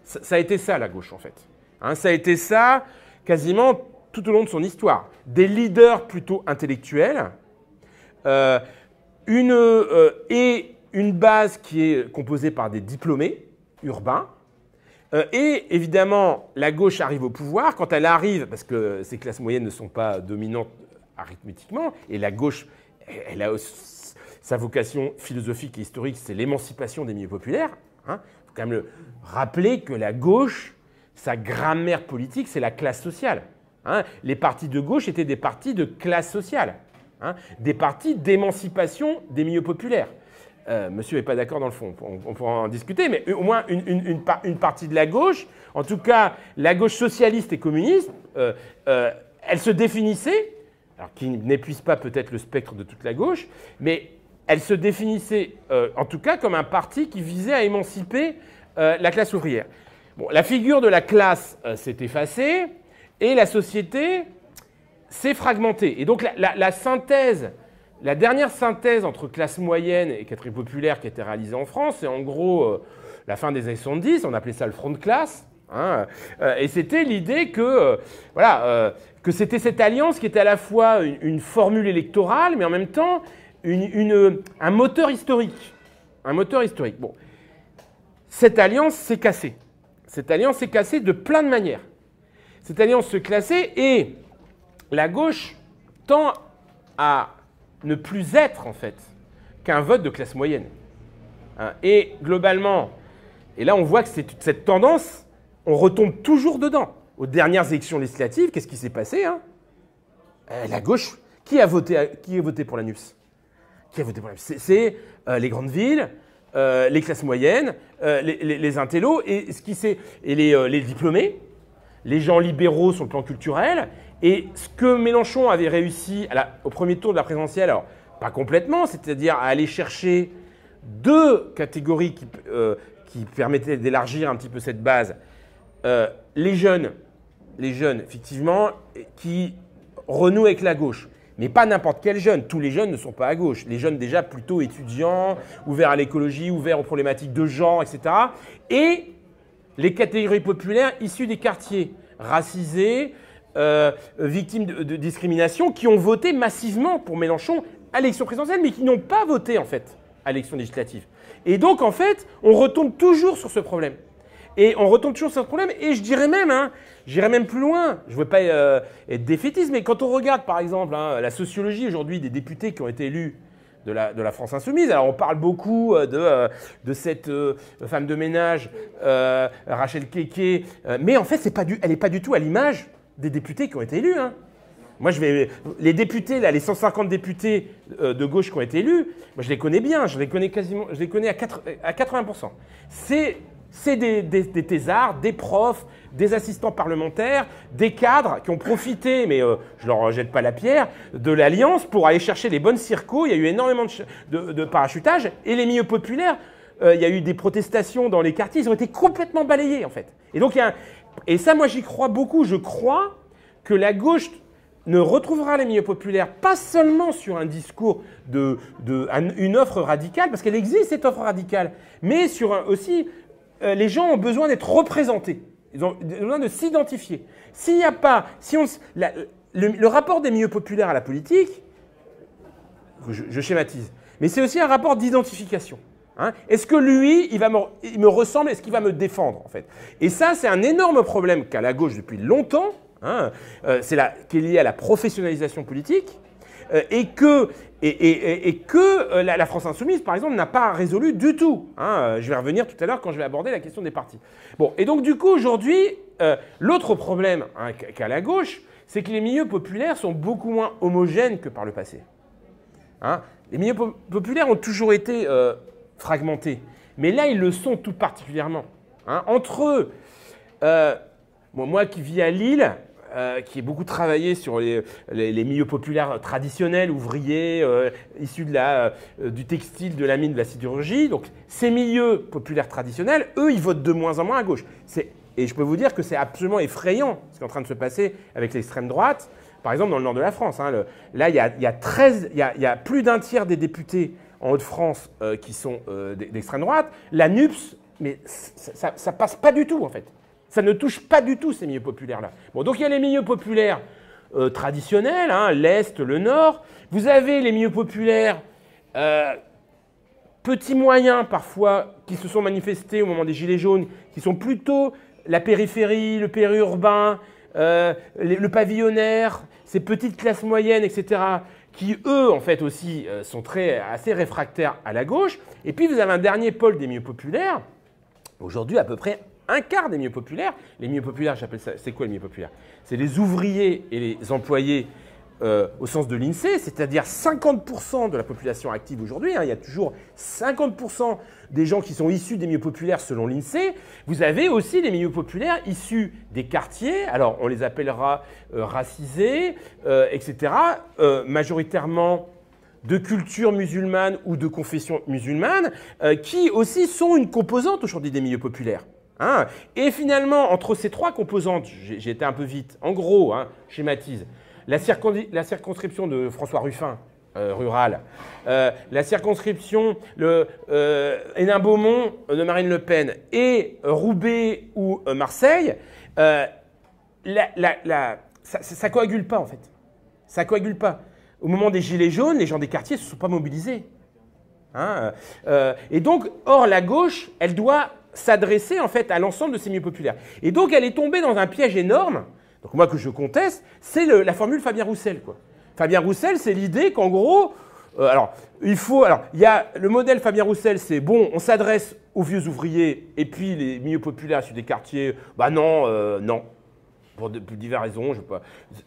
Speaker 2: Ça a été ça, la gauche, en fait. Hein, ça a été ça quasiment tout au long de son histoire. Des leaders plutôt intellectuels et une base qui est composée par des diplômés urbains. Et évidemment, la gauche arrive au pouvoir. Quand elle arrive, parce que ces classes moyennes ne sont pas dominantes arithmétiquement, et la gauche, elle a sa vocation philosophique et historique, c'est l'émancipation des milieux populaires. Il faut quand même le rappeler que la gauche, sa grammaire politique, c'est la classe sociale. Hein. Les partis de gauche étaient des partis de classe sociale, hein, des partis d'émancipation des milieux populaires. Monsieur n'est pas d'accord dans le fond, on pourra en discuter, mais au moins une partie de la gauche, en tout cas la gauche socialiste et communiste, elle se définissait, alors qui n'épuise pas peut-être le spectre de toute la gauche, mais elle se définissait en tout cas comme un parti qui visait à émanciper la classe ouvrière. Bon, la figure de la classe s'est effacée et la société s'est fragmentée. Et donc la synthèse... La dernière synthèse entre classe moyenne et catégorie populaire qui a été réalisée en France, c'est en gros la fin des années 70, on appelait ça le front de classe. Hein, et c'était l'idée que, que c'était cette alliance qui était à la fois une formule électorale, mais en même temps un moteur historique. Un moteur historique. Bon. Cette alliance s'est cassée. Cette alliance s'est cassée de plein de manières. Cette alliance se classait et la gauche tend à ne plus être, en fait, qu'un vote de classe moyenne. Hein, et globalement, et là on voit que cette tendance, on retombe toujours dedans. Aux dernières élections législatives, qu'est-ce qui s'est passé, hein, la gauche, qui a voté pour la NUPS? Qui a voté pour la NUPS? C'est les grandes villes, les classes moyennes, les intellos, et les diplômés, les gens libéraux sur le plan culturel. Et ce que Mélenchon avait réussi au premier tour de la présidentielle, alors pas complètement, c'est-à-dire à aller chercher deux catégories qui permettaient d'élargir un petit peu cette base. Les jeunes, effectivement, qui renouent avec la gauche. Mais pas n'importe quel jeune. Tous les jeunes ne sont pas à gauche. Les jeunes déjà plutôt étudiants, ouverts à l'écologie, ouverts aux problématiques de genre, etc. Et les catégories populaires issues des quartiers, racisés, victimes de discrimination, qui ont voté massivement pour Mélenchon à l'élection présidentielle, mais qui n'ont pas voté, en fait, à l'élection législative. Et donc, en fait, on retombe toujours sur ce problème. Et on retombe toujours sur ce problème. Et je dirais même, hein, j'irais même plus loin. Je ne veux pas être défaitiste, mais quand on regarde, par exemple, hein, la sociologie aujourd'hui des députés qui ont été élus de la France Insoumise, alors on parle beaucoup de cette femme de ménage, Rachel Keke, mais en fait, elle n'est pas du tout à l'image des députés qui ont été élus. Hein. Moi, les députés, là, les 150 députés de gauche qui ont été élus, moi, je les connais bien, je les connais à 80%. C'est des thésards, des profs, des assistants parlementaires, des cadres qui ont profité, mais je ne leur jette pas la pierre, de l'Alliance pour aller chercher les bonnes circos. Il y a eu énormément de parachutage. Et les milieux populaires, il y a eu des protestations dans les quartiers, ils ont été complètement balayés, en fait. Et donc, et ça, moi, j'y crois beaucoup. Je crois que la gauche ne retrouvera les milieux populaires pas seulement sur un discours une offre radicale, parce qu'elle existe cette offre radicale, mais sur aussi, les gens ont besoin d'être représentés, ils ont besoin de s'identifier. S'il n'y a pas, le rapport des milieux populaires à la politique, je schématise, mais c'est aussi un rapport d'identification. Hein. Est-ce que lui, il me ressemble, est-ce qu'il va me défendre, en fait? Et ça, c'est un énorme problème qu'a la gauche depuis longtemps. Hein, qui est lié à la professionnalisation politique et que la France Insoumise, par exemple, n'a pas résolu du tout. Hein, je vais revenir tout à l'heure quand je vais aborder la question des partis. Bon, et donc du coup, aujourd'hui, l'autre problème qu'a la gauche, c'est que les milieux populaires sont beaucoup moins homogènes que par le passé. Hein, les milieux populaires ont toujours été fragmentés, mais là, ils le sont tout particulièrement. Hein, entre eux, moi qui vis à Lille, qui ai beaucoup travaillé sur les milieux populaires traditionnels, ouvriers, issus du textile, de la mine, de la sidérurgie. Donc ces milieux populaires traditionnels, eux, ils votent de moins en moins à gauche. Et je peux vous dire que c'est absolument effrayant ce qui est en train de se passer avec l'extrême droite. Par exemple, dans le nord de la France, hein, là, il y a plus d'un tiers des députés en Hauts-de-France qui sont d'extrême droite. La NUPS, mais ça passe pas du tout, en fait. Ça ne touche pas du tout ces milieux populaires-là. Bon, donc il y a les milieux populaires traditionnels, hein, l'Est, le Nord. Vous avez les milieux populaires petits moyens parfois qui se sont manifestés au moment des Gilets jaunes, qui sont plutôt la périphérie, le périurbain, le pavillonnaire, ces petites classes moyennes, etc., qui eux, en fait, aussi sont assez réfractaires à la gauche. Et puis vous avez un dernier pôle des milieux populaires, aujourd'hui à peu près un quart des milieux populaires. Les milieux populaires, j'appelle ça, c'est quoi les milieux populaires? C'est les ouvriers et les employés au sens de l'INSEE, c'est-à-dire 50% de la population active aujourd'hui. Hein, il y a toujours 50% des gens qui sont issus des milieux populaires selon l'INSEE. Vous avez aussi les milieux populaires issus des quartiers, alors on les appellera racisés, etc., majoritairement de culture musulmane ou de confession musulmane, qui aussi sont une composante aujourd'hui des milieux populaires. Hein. Et finalement, entre ces trois composantes, j'ai été un peu vite, en gros, hein, schématise, la circonscription de François Ruffin, rural, la circonscription Hénin-Beaumont de Marine Le Pen et Roubaix ou Marseille, ça coagule pas en fait. Ça coagule pas. Au moment des Gilets jaunes, les gens des quartiers ne se sont pas mobilisés. Hein. Et donc, or, la gauche, elle doit s'adresser en fait à l'ensemble de ces milieux populaires. Et donc elle est tombée dans un piège énorme, donc moi que je conteste, c'est la formule Fabien Roussel, quoi. Fabien Roussel, c'est l'idée qu'en gros, il y a le modèle Fabien Roussel, c'est bon, on s'adresse aux vieux ouvriers et puis les milieux populaires issus des quartiers, bah non, non. Pour diverses raisons,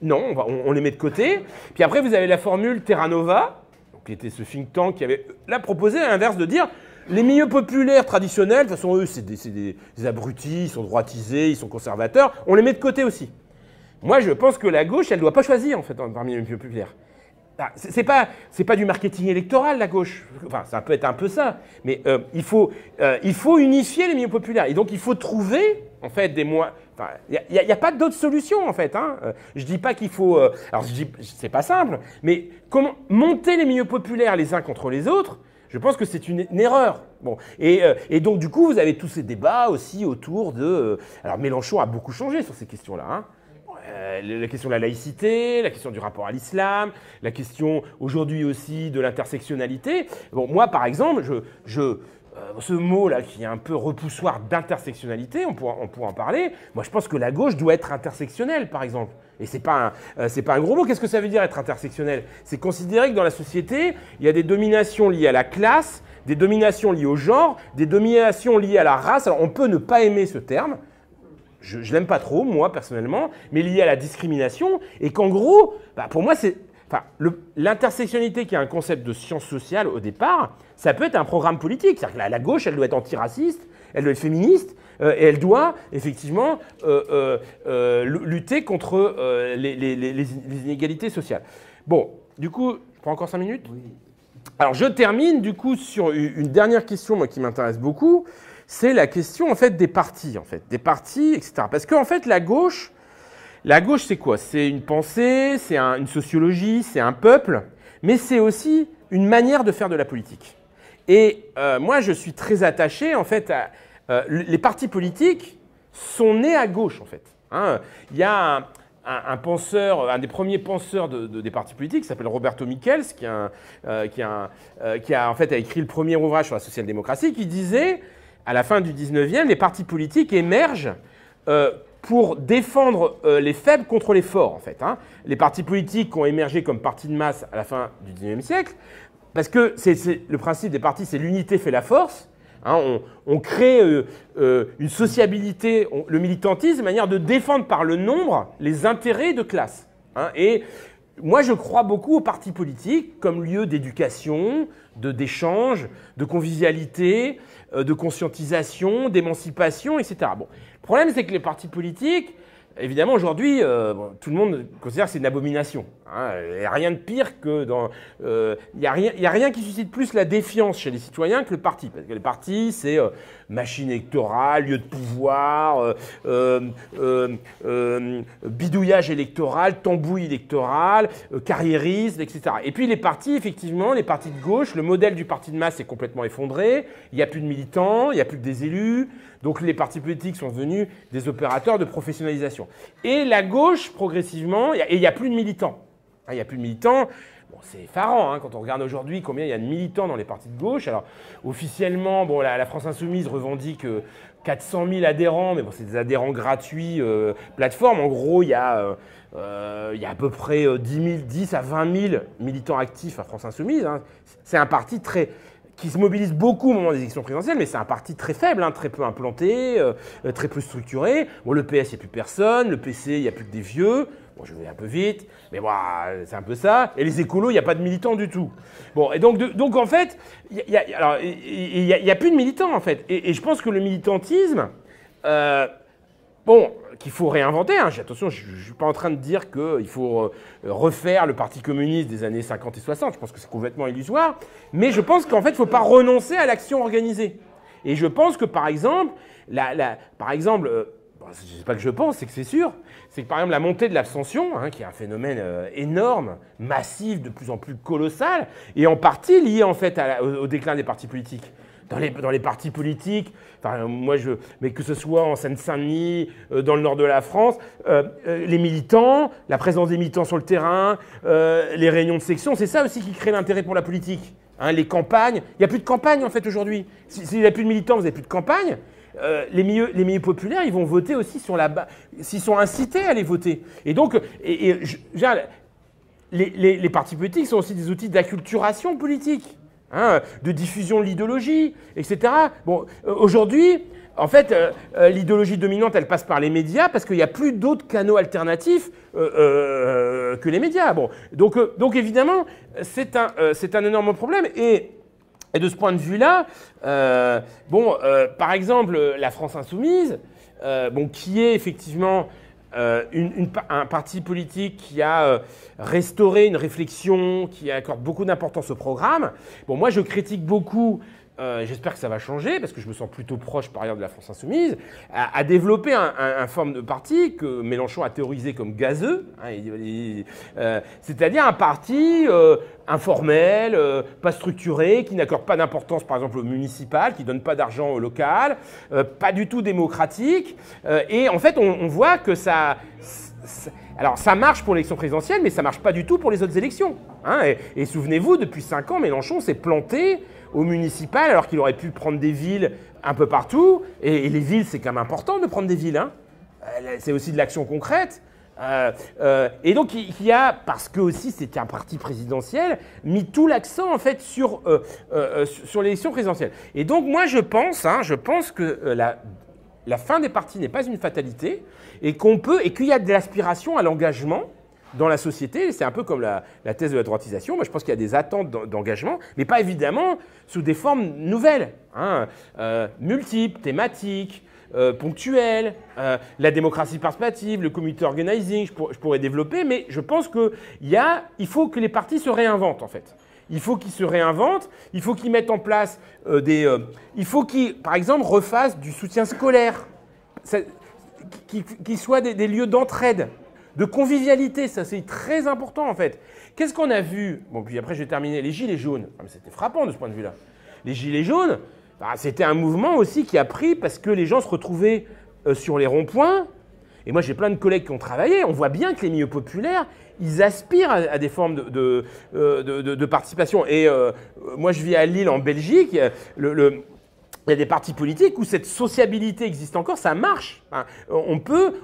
Speaker 2: non, on les met de côté. Puis après, vous avez la formule Terra Nova, qui était ce think tank qui avait là proposé à l'inverse de dire les milieux populaires traditionnels, de toute façon, eux, c'est des abrutis, ils sont droitisés, ils sont conservateurs, on les met de côté aussi. Moi, je pense que la gauche, elle ne doit pas choisir, en fait, parmi les milieux populaires. C'est pas du marketing électoral, la gauche. Enfin, ça peut être un peu ça. Mais il faut unifier les milieux populaires. Et donc, il faut trouver, en fait, des moyens. Enfin, il n'y a pas d'autre solution, en fait. Hein. Je ne dis pas qu'il faut... alors, je dis, c'est pas simple. Mais comment monter les milieux populaires les uns contre les autres, je pense que c'est une erreur. Bon. Et donc, du coup, vous avez tous ces débats aussi autour de... alors, Mélenchon a beaucoup changé sur ces questions-là. Hein. La question de la laïcité, la question du rapport à l'islam, la question aujourd'hui aussi de l'intersectionnalité. Bon, moi, par exemple, ce mot-là qui est un peu repoussoir d'intersectionnalité, on pourra en parler. Moi, je pense que la gauche doit être intersectionnelle, par exemple. Et c'est pas un gros mot. Qu'est-ce que ça veut dire être intersectionnel? C'est considérer que dans la société, il y a des dominations liées à la classe, des dominations liées au genre, des dominations liées à la race. Alors, on peut ne pas aimer ce terme. Je ne l'aime pas trop, moi, personnellement, mais lié à la discrimination. Et qu'en gros, pour moi, c'est... Enfin, l'intersectionnalité, qui est un concept de sciences sociales au départ, ça peut être un programme politique. C'est-à-dire que la gauche, elle doit être antiraciste, elle doit être féministe, et elle doit effectivement lutter contre les inégalités sociales. Bon, du coup, je prends encore 5 minutes. Oui. Alors, je termine du coup sur une dernière question, moi, qui m'intéresse beaucoup. C'est la question en fait des partis, des partis, etc. Parce qu'en fait, la gauche, c'est quoi? C'est une pensée, c'est une sociologie, c'est un peuple, mais c'est aussi une manière de faire de la politique. Et moi, je suis très attaché, en fait, à... les partis politiques sont nés à gauche, en fait. Hein. Il y a un penseur, un des premiers penseurs des partis politiques, qui s'appelle Roberto Michels, qui a en fait écrit le premier ouvrage sur la social-démocratie, qui disait, à la fin du 19e, les partis politiques émergent pour défendre les faibles contre les forts, en fait. Hein. Les partis politiques ont émergé comme partis de masse à la fin du 19e siècle, parce que le principe des partis, c'est l'unité fait la force. Hein. On crée une sociabilité, le militantisme, une manière de défendre par le nombre les intérêts de classe. Hein. Et moi, je crois beaucoup aux partis politiques comme lieu d'éducation, d'échange, de convivialité, de conscientisation, d'émancipation, etc. Bon. Le problème, c'est que les partis politiques, évidemment, aujourd'hui, tout le monde considère que c'est une abomination. Hein. Il n'y a rien de pire que dans... il n'y a rien qui suscite plus la défiance chez les citoyens que le parti. Parce que le parti, c'est machine électorale, lieu de pouvoir, bidouillage électoral, tambouille électorale, carriérisme, etc. Et puis les partis, effectivement, les partis de gauche, le modèle du parti de masse est complètement effondré. Il n'y a plus de militants, il n'y a plus que des élus. Donc les partis politiques sont devenus des opérateurs de professionnalisation. Et la gauche, progressivement, et il n'y a plus de militants. Il n'y a plus de militants. Bon, c'est effarant, hein, quand on regarde aujourd'hui combien il y a de militants dans les partis de gauche. Alors, officiellement, bon, la France Insoumise revendique 400 000 adhérents, mais bon, c'est des adhérents gratuits plateforme. En gros, il y a à peu près 10 à 20 000 militants actifs à France Insoumise. Hein. C'est un parti qui se mobilise beaucoup au moment des élections présidentielles, mais c'est un parti très faible, hein, très peu implanté, très peu structuré. Bon, le PS, il n'y a plus personne. Le PC, il n'y a plus que des vieux. Bon, je vais un peu vite, mais bon, c'est un peu ça. Et les écolos, il n'y a pas de militants du tout. Bon, et donc en fait, il n'y a plus de militants, en fait. Et je pense que le militantisme, qu'il faut réinventer. Hein. Attention, je ne suis pas en train de dire qu'il faut refaire le Parti communiste des années 50 et 60. Je pense que c'est complètement illusoire. Mais je pense qu'en fait, il ne faut pas renoncer à l'action organisée. Et je pense que, par exemple, c'est pas que je pense, c'est que c'est sûr, c'est que par exemple la montée de l'abstention, hein, qui est un phénomène énorme, massif, de plus en plus colossal, est en partie lié en fait au déclin des partis politiques. Dans les partis politiques, enfin, mais que ce soit en Seine-Saint-Denis, dans le nord de la France, les militants, la présence des militants sur le terrain, les réunions de section, c'est ça aussi qui crée l'intérêt pour la politique. Hein, les campagnes, il n'y a plus de campagne en fait aujourd'hui. S'il n'y a plus de militants, vous n'avez plus de campagne. Les milieux populaires, ils vont voter aussi sur la base, s'ils sont incités à aller voter. Et donc, les partis politiques sont aussi des outils d'acculturation politique, hein, de diffusion de l'idéologie, etc. Bon, aujourd'hui, en fait, l'idéologie dominante, elle passe par les médias parce qu'il n'y a plus d'autres canaux alternatifs que les médias. Bon, donc évidemment, c'est un énorme problème. Et de ce point de vue-là, par exemple, la France Insoumise, qui est effectivement un parti politique qui a restauré une réflexion, qui accorde beaucoup d'importance au programme. Bon, moi, je critique beaucoup, j'espère que ça va changer, parce que je me sens plutôt proche, par ailleurs, de la France Insoumise, à développer un forme de parti que Mélenchon a théorisé comme gazeux, hein, c'est-à-dire un parti informel, pas structuré, qui n'accorde pas d'importance, par exemple, au municipal, qui ne donne pas d'argent au local, pas du tout démocratique. Et en fait, on voit que ça alors ça marche pour l'élection présidentielle, mais ça marche pas du tout pour les autres élections. Hein. Et souvenez-vous, depuis 5 ans, Mélenchon s'est planté au municipal alors qu'il aurait pu prendre des villes un peu partout. Et les villes, c'est quand même important de prendre des villes. Hein. C'est aussi de l'action concrète. Et donc il y a, parce que aussi c'était un parti présidentiel, mis tout l'accent en fait sur l'élection présidentielle. Et donc moi je pense que la fin des partis n'est pas une fatalité et qu'il y a de l'aspiration à l'engagement dans la société. C'est un peu comme la thèse de la droitisation. Moi je pense qu'il y a des attentes d'engagement, mais pas évidemment sous des formes nouvelles, hein, multiples, thématiques. Ponctuelle, la démocratie participative, le community organizing, je pourrais développer, mais je pense qu'il faut que les partis se réinventent en fait. Il faut qu'ils se réinventent, il faut qu'ils mettent en place il faut qu'ils, par exemple, refassent du soutien scolaire, qu'ils soient des lieux d'entraide, de convivialité, ça c'est très important en fait. Qu'est-ce qu'on a vu? Bon, puis après je vais terminer, les gilets jaunes, c'était frappant de ce point de vue-là. Les gilets jaunes, c'était un mouvement aussi qui a pris parce que les gens se retrouvaient sur les ronds-points. Et moi, j'ai plein de collègues qui ont travaillé. On voit bien que les milieux populaires, ils aspirent à des formes de participation. Et moi, je vis à Lille, en Belgique. Il y a des partis politiques où cette sociabilité existe encore, ça marche. Hein. On peut,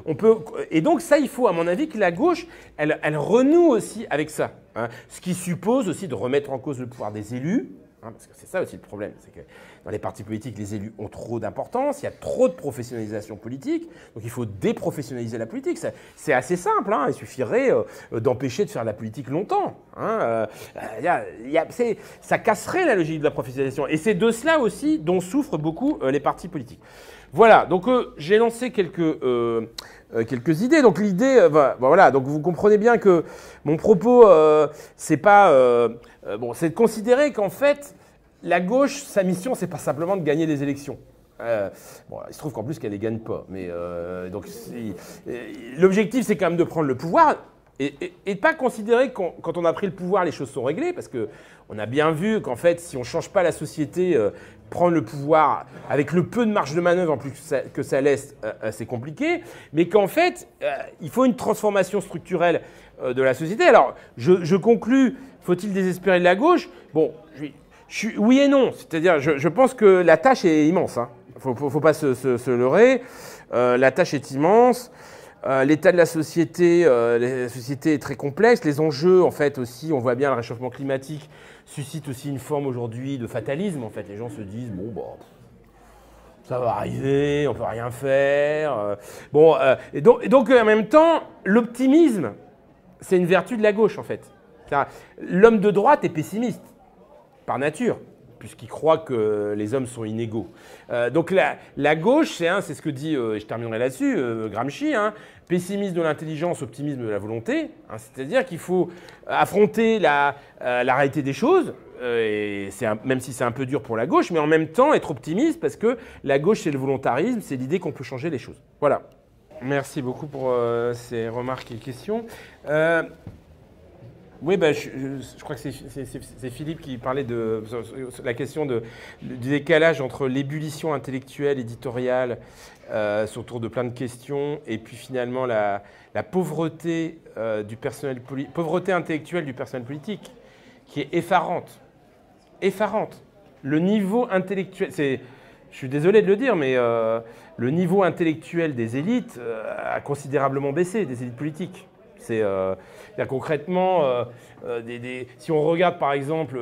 Speaker 2: et donc ça, il faut, à mon avis, que la gauche, elle renoue aussi avec ça. Hein. Ce qui suppose aussi de remettre en cause le pouvoir des élus. Hein, parce que c'est ça aussi le problème, c'est que dans les partis politiques, les élus ont trop d'importance, il y a trop de professionnalisation politique, donc il faut déprofessionnaliser la politique. C'est assez simple, hein, il suffirait d'empêcher de faire de la politique longtemps. Hein, ça casserait la logique de la professionnalisation. Et c'est de cela aussi dont souffrent beaucoup les partis politiques. Voilà, donc j'ai lancé quelques idées. Donc l'idée, voilà, donc vous comprenez bien que mon propos, c'est pas, c'est de considérer qu'en fait, la gauche, sa mission, c'est pas simplement de gagner des élections. Il se trouve qu'en plus qu'elle les gagne pas. Mais donc l'objectif, c'est quand même de prendre le pouvoir. Et pas considérer que quand on a pris le pouvoir, les choses sont réglées, parce qu'on a bien vu qu'en fait, si on ne change pas la société, prendre le pouvoir avec le peu de marge de manœuvre en plus que ça laisse, c'est compliqué, mais qu'en fait, il faut une transformation structurelle de la société. Alors, je conclus, faut-il désespérer de la gauche? Bon, oui et non, c'est-à-dire je pense que la tâche est immense, hein. Faut pas se leurrer, la tâche est immense. L'état de la société est très complexe. Les enjeux, en fait, aussi, on voit bien le réchauffement climatique suscite aussi une forme aujourd'hui de fatalisme. En fait, les gens se disent ça va arriver, on peut rien faire. Et donc, en même temps, l'optimisme, c'est une vertu de la gauche, en fait. L'homme de droite est pessimiste, par nature, puisqu'il croit que les hommes sont inégaux. Donc la gauche, c'est ce que dit, et je terminerai là-dessus, Gramsci, hein, pessimisme de l'intelligence, optimisme de la volonté. Hein, c'est-à-dire qu'il faut affronter la réalité des choses, et même si c'est un peu dur pour la gauche, mais en même temps être optimiste, parce que la gauche, c'est le volontarisme, c'est l'idée qu'on peut changer les choses. Voilà. Merci beaucoup pour ces remarques et questions. Oui, je crois que c'est Philippe qui parlait de la question du décalage entre l'ébullition intellectuelle, éditoriale, autour de plein de questions, et puis finalement la pauvreté du personnel pauvreté intellectuelle du personnel politique, qui est effarante. Effarante. Le niveau intellectuel, je suis désolé de le dire, mais le niveau intellectuel des élites a considérablement baissé, des élites politiques. Concrètement, si on regarde par exemple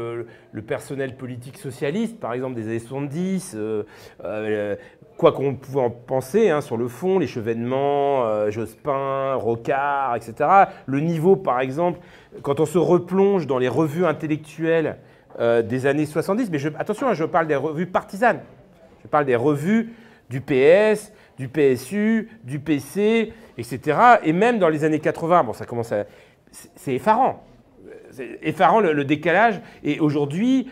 Speaker 2: le personnel politique socialiste, par exemple des années 70, quoi qu'on pouvait en penser, hein, sur le fond, les Chevènement, Jospin, Rocard, etc. Le niveau, par exemple, quand on se replonge dans les revues intellectuelles des années 70, mais attention, je parle des revues partisanes, je parle des revues du PS, du PSU, du PC, etc. Et même dans les années 80, ça commence à... C'est effarant. C'est effarant le décalage. Et aujourd'hui,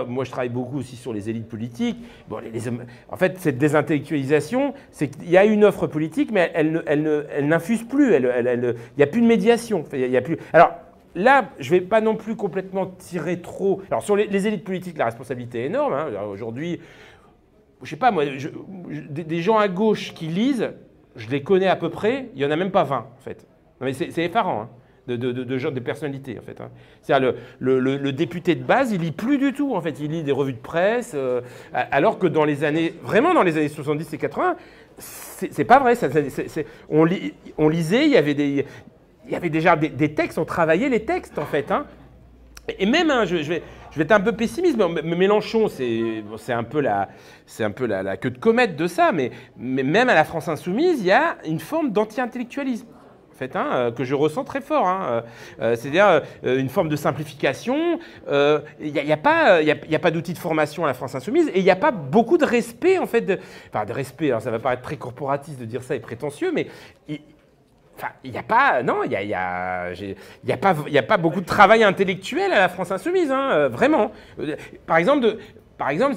Speaker 2: moi je travaille beaucoup aussi sur les élites politiques. En fait, cette désintellectualisation, c'est qu'il y a une offre politique, mais elle n'infuse plus. Il n'y a plus de médiation. Il y a plus... Alors là, je ne vais pas non plus complètement tirer trop... Alors sur les élites politiques, la responsabilité est énorme. Hein. Aujourd'hui... Je sais pas, moi, des gens à gauche qui lisent, je les connais à peu près, il n'y en a même pas 20 en fait. Non, mais c'est effarant hein, de personnalités en fait. Hein. C'est-à-dire le député de base, il lit plus du tout en fait, il lit des revues de presse, alors que dans les années, vraiment dans les années 70 et 80, c'est pas vrai. On lisait, il y avait déjà des textes, on travaillait les textes en fait. Hein. Et même, hein, je vais être un peu pessimiste, mais Mélenchon, c'est un peu la queue de comète de ça, mais même à la France Insoumise, il y a une forme d'anti-intellectualisme. En fait, hein, que je ressens très fort. Hein. C'est-à-dire une forme de simplification. Il n'y a pas d'outil de formation à la France Insoumise et il n'y a pas beaucoup de respect, en fait. Enfin, de respect, alors ça va paraître très corporatiste de dire ça et prétentieux, mais enfin, il n'y a pas, non, il y a pas beaucoup de travail intellectuel à la France Insoumise, hein, vraiment. Par exemple,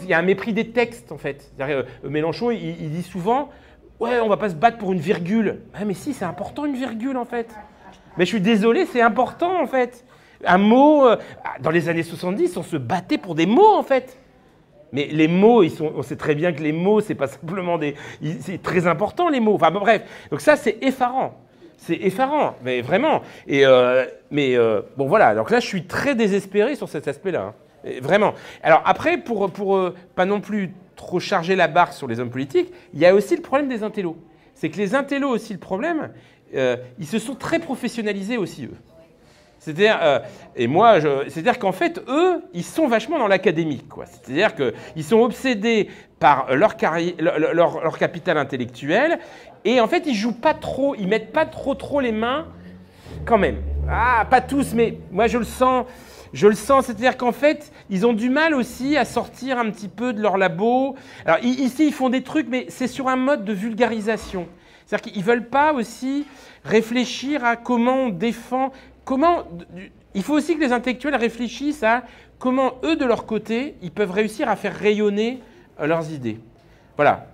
Speaker 2: il y a un mépris des textes, en fait. Mélenchon, il dit souvent... Ouais, on va pas se battre pour une virgule. Ah, mais si, c'est important une virgule en fait. Mais je suis désolé, c'est important en fait. Un mot, dans les années 70, on se battait pour des mots en fait. Mais les mots, on sait très bien que les mots, c'est pas simplement c'est très important les mots. Enfin bon, bref, donc ça c'est effarant. C'est effarant, mais vraiment. Bon voilà, donc là je suis très désespéré sur cet aspect-là. Hein. Vraiment. Alors après, pour pas non plus trop charger la barre sur les hommes politiques, il y a aussi le problème des intellos. C'est que les intellos aussi, le problème, ils se sont très professionnalisés aussi, eux. C'est-à-dire qu'en fait, eux, ils sont vachement dans l'académique, quoi. C'est-à-dire qu'ils sont obsédés par leur capital intellectuel, et en fait, ils jouent pas trop, ils mettent pas trop les mains, quand même. Ah, pas tous, mais moi, je le sens, c'est-à-dire qu'en fait, ils ont du mal aussi à sortir un petit peu de leur labo. Alors ici, ils font des trucs, mais c'est sur un mode de vulgarisation. C'est-à-dire qu'ils ne veulent pas aussi réfléchir à comment on défend, il faut aussi que les intellectuels réfléchissent à comment eux, de leur côté, ils peuvent réussir à faire rayonner leurs idées. Voilà.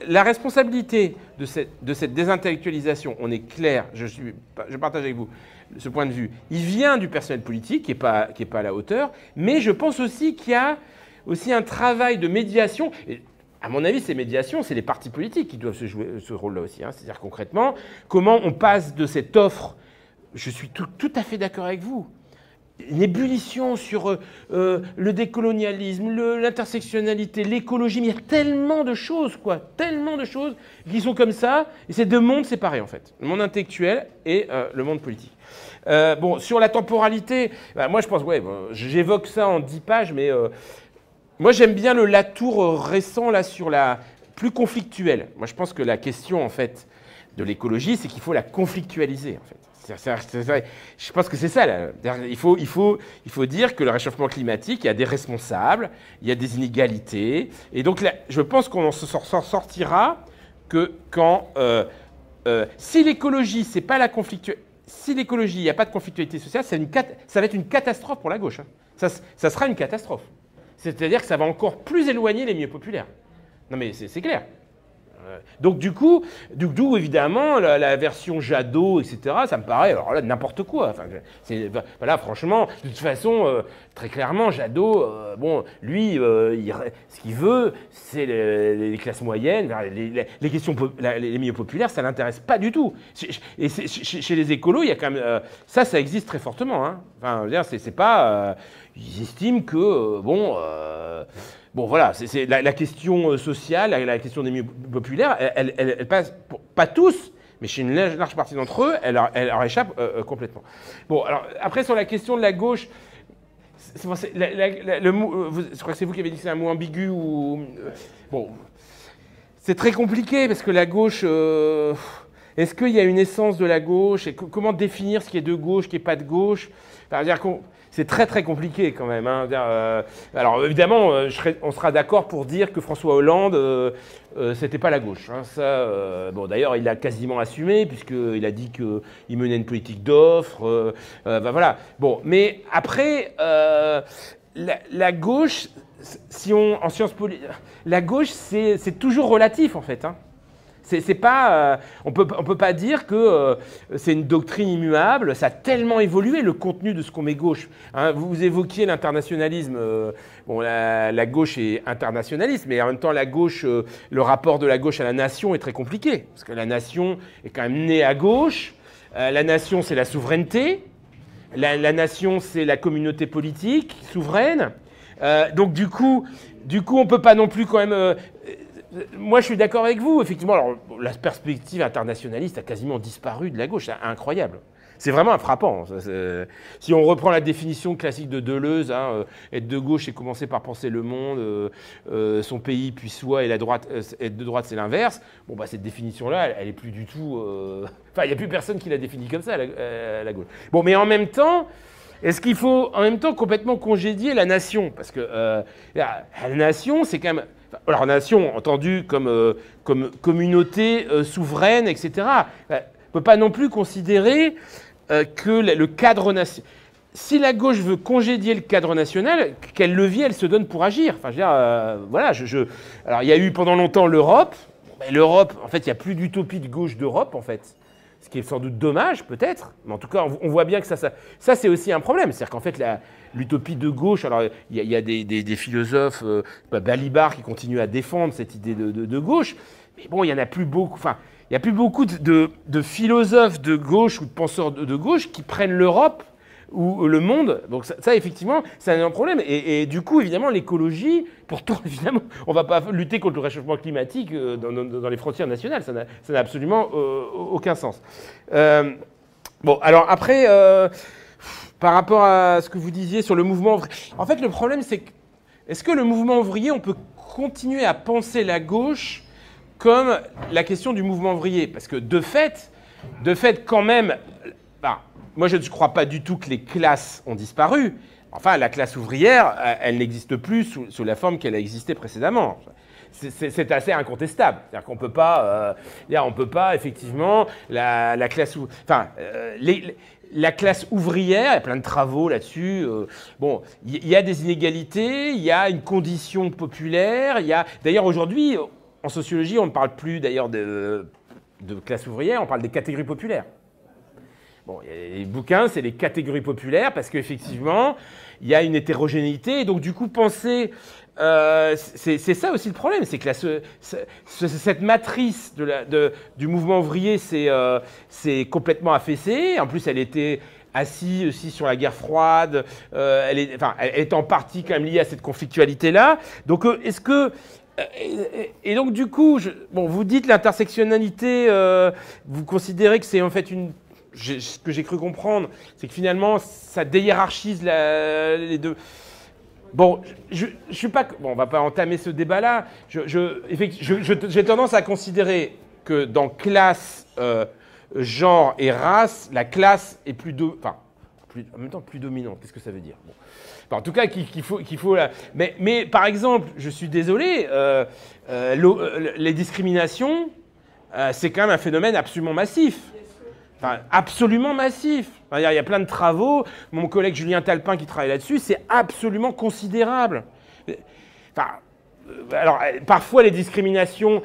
Speaker 2: La responsabilité de cette désintellectualisation, on est clair, je partage avec vous ce point de vue, il vient du personnel politique qui n'est pas à la hauteur, mais je pense aussi qu'il y a aussi un travail de médiation. Et à mon avis, ces médiations, c'est les partis politiques qui doivent se jouer ce rôle-là aussi. Hein. C'est-à-dire concrètement, comment on passe de cette offre, je suis tout à fait d'accord avec vous, une ébullition sur le décolonialisme, l'intersectionnalité, l'écologie, mais il y a tellement de choses, qui sont comme ça, et c'est deux mondes séparés en fait, le monde intellectuel et le monde politique. Bon, sur la temporalité, moi je pense, j'évoque ça en 10 pages, mais moi j'aime bien le Latour récent là sur la plus conflictuelle. Moi je pense que la question en fait de l'écologie, c'est qu'il faut la conflictualiser en fait. Je pense que c'est ça. Là. Il faut dire que le réchauffement climatique, il y a des responsables, il y a des inégalités. Et donc, là, je pense qu'on s'en sortira que quand... si l'écologie, c'est pas la conflictualité... Si l'écologie, il n'y a pas de conflictualité sociale, ça va être une catastrophe pour la gauche. Hein. Ça sera une catastrophe. C'est-à-dire que ça va encore plus éloigner les milieux populaires. Non mais c'est clair. Donc du coup, évidemment, la version Jadot, etc., ça me paraît, alors là, n'importe quoi. Enfin, voilà, franchement, de toute façon, très clairement, Jadot, lui, ce qu'il veut, c'est les classes moyennes, les questions, les milieux populaires, ça l'intéresse pas du tout. Et chez les écolos, il y a quand même, ça existe très fortement. Hein. Enfin, je veux dire, c'est pas, ils estiment que, bon, voilà, c'est la question sociale, la question des milieux populaires, elle passe, pas tous, mais chez une large partie d'entre eux, elle leur échappe complètement. Bon, alors, après, sur la question de la gauche, le mot, je crois que c'est vous qui avez dit que c'est un mot ambigu ou... bon, c'est très compliqué, parce que la gauche... est-ce qu'il y a une essence de la gauche? Et comment définir ce qui est de gauche, ce qui n'est pas de gauche? Enfin, dire c'est très très compliqué quand même. Hein. Alors évidemment, on sera d'accord pour dire que François Hollande, c'était pas la gauche. Hein. Ça, d'ailleurs, il a quasiment assumé puisqu'il a dit qu'il menait une politique d'offres. Voilà. Bon, mais après, la gauche, en sciences politiques, la gauche, c'est toujours relatif en fait. Hein. C'est pas, on peut pas dire que c'est une doctrine immuable. Ça a tellement évolué le contenu de ce qu'on met gauche. Hein, vous évoquiez l'internationalisme. Bon, la gauche est internationaliste, mais en même temps, la gauche, le rapport de la gauche à la nation est très compliqué. Parce que la nation est quand même née à gauche. La nation, c'est la souveraineté. La nation, c'est la communauté politique souveraine. Donc du coup, on peut pas non plus quand même... moi, je suis d'accord avec vous. Effectivement, alors, la perspective internationaliste a quasiment disparu de la gauche. C'est incroyable. C'est vraiment frappant. Si on reprend la définition classique de Deleuze, hein, être de gauche, c'est commencer par penser le monde, son pays, puis soi, et être de droite, c'est l'inverse. Bon, bah, cette définition-là, elle est plus du tout... Enfin, il n'y a plus personne qui la définit comme ça, la gauche. Bon, mais en même temps... Est-ce qu'il faut en même temps complètement congédier la nation? Parce que la nation, c'est quand même... Alors, nation, entendue comme communauté souveraine, etc. On ne peut pas non plus considérer que le cadre national... Si la gauche veut congédier le cadre national, quel levier elle se donne pour agir? Enfin, je veux dire, voilà, Alors, il y a eu pendant longtemps l'Europe. L'Europe, en fait, il n'y a plus d'utopie de gauche d'Europe, en fait. Ce qui est sans doute dommage, peut-être, mais en tout cas, on voit bien que ça c'est aussi un problème. C'est-à-dire qu'en fait, l'utopie de gauche, alors il y a des philosophes, Balibar qui continuent à défendre cette idée de gauche, mais bon, il n'y en a plus beaucoup, enfin, il n'y a plus beaucoup de philosophes de gauche ou de penseurs de gauche qui prennent l'Europe ou le monde. Donc ça effectivement, c'est un problème. Et du coup, évidemment, l'écologie, pourtant, évidemment, on ne va pas lutter contre le réchauffement climatique dans les frontières nationales. Ça n'a absolument aucun sens. Bon, alors après, par rapport à ce que vous disiez sur le mouvement ouvrier, en fait, le problème, c'est que est-ce que le mouvement ouvrier, on peut continuer à penser la gauche comme la question du mouvement ouvrier? Parce que de fait quand même... Bah, moi, je ne crois pas du tout que les classes ont disparu. Enfin, la classe ouvrière, elle n'existe plus sous la forme qu'elle a existé précédemment. C'est assez incontestable. C'est-à-dire qu'on peut pas, effectivement, la classe ouvrière, il y a plein de travaux là-dessus. Bon, il y a des inégalités, il y a une condition populaire. D'ailleurs, aujourd'hui, en sociologie, on ne parle plus d'ailleurs de classe ouvrière, on parle des catégories populaires. Bon, les bouquins, c'est les catégories populaires parce qu'effectivement, il y a une hétérogénéité. Et donc, du coup, penser... c'est ça aussi le problème, c'est que cette matrice du mouvement ouvrier, c'est complètement affaissée. En plus, elle était assise aussi sur la guerre froide. Elle est en partie quand même liée à cette conflictualité-là. Donc, est-ce que... Et donc, du coup, vous dites l'intersectionnalité, vous considérez que c'est en fait une... Ce que j'ai cru comprendre, c'est que finalement, ça déhiérarchise les deux. Bon, je suis pas... Bon, on va pas entamer ce débat-là. J'ai tendance à considérer que dans classe, genre et race, la classe est en même temps plus dominante. Qu'est-ce que ça veut dire? Bon. Enfin, en tout cas, qu'il faut mais par exemple, je suis désolé, les discriminations, c'est quand même un phénomène absolument massif. Enfin, absolument massif. Enfin, il y a plein de travaux. Mon collègue Julien Talpin qui travaille là-dessus, c'est absolument considérable. Enfin, alors, parfois, les discriminations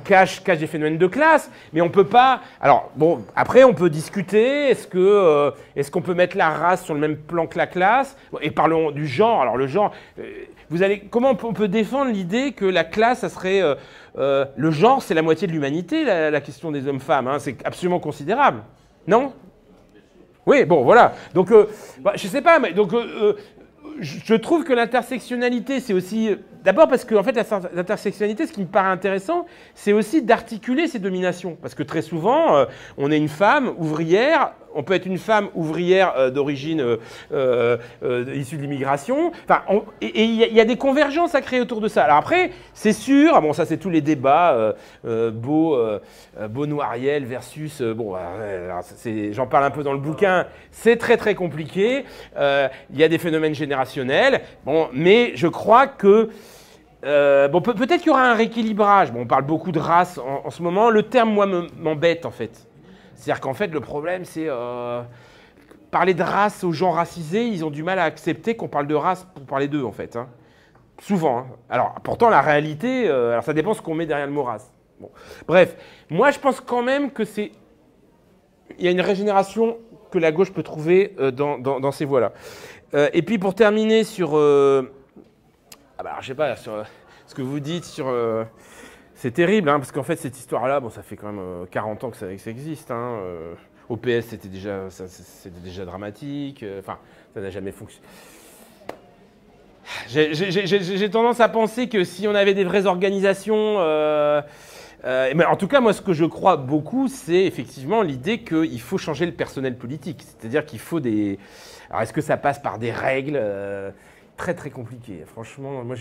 Speaker 2: cachent des phénomènes de classe, mais on ne peut pas... Alors, bon, après, on peut discuter. Est-ce qu'on peut mettre la race sur le même plan que la classe? Et parlons du genre. Alors, le genre... comment on peut défendre l'idée que la classe, ça serait... le genre, c'est la moitié de l'humanité, la question des hommes-femmes. Hein, c'est absolument considérable. Non? Oui, bon, voilà. Donc, je ne sais pas, mais... Donc, je trouve que l'intersectionnalité, c'est aussi... D'abord parce que, en fait, l'intersectionnalité, ce qui me paraît intéressant, c'est aussi d'articuler ces dominations. Parce que très souvent, on est une femme ouvrière, on peut être une femme ouvrière d'origine issue de l'immigration. Enfin, et il y a des convergences à créer autour de ça. Alors après, c'est sûr, bon, ça c'est tous les débats, Beau-Noiriel versus... j'en parle un peu dans le bouquin, c'est très très compliqué. Il y a des phénomènes générationnels, bon, mais je crois que... peut-être qu'il y aura un rééquilibrage. Bon, on parle beaucoup de race en ce moment. Le terme, moi, m'embête, en fait. C'est-à-dire qu'en fait, le problème, c'est... parler de race aux gens racisés, ils ont du mal à accepter qu'on parle de race pour parler d'eux, en fait. Hein. Souvent. Hein. Alors, pourtant, la réalité... alors, ça dépend ce qu'on met derrière le mot race. Bon. Bref, moi je pense quand même que c'est... Il y a une régénération que la gauche peut trouver dans ces voies-là. Et puis pour terminer sur... Ah bah alors, je sais pas, sur ce que vous dites sur... c'est terrible, hein, parce qu'en fait cette histoire-là, bon, ça fait quand même 40 ans que ça existe. Hein, au PS, c'était déjà dramatique. Enfin, ça n'a jamais fonctionné. J'ai tendance à penser que si on avait des vraies organisations... mais en tout cas, moi, ce que je crois beaucoup, c'est effectivement l'idée qu'il faut changer le personnel politique. C'est-à-dire qu'il faut des... Alors, est-ce que ça passe par des règles très, très compliquées? Franchement, moi,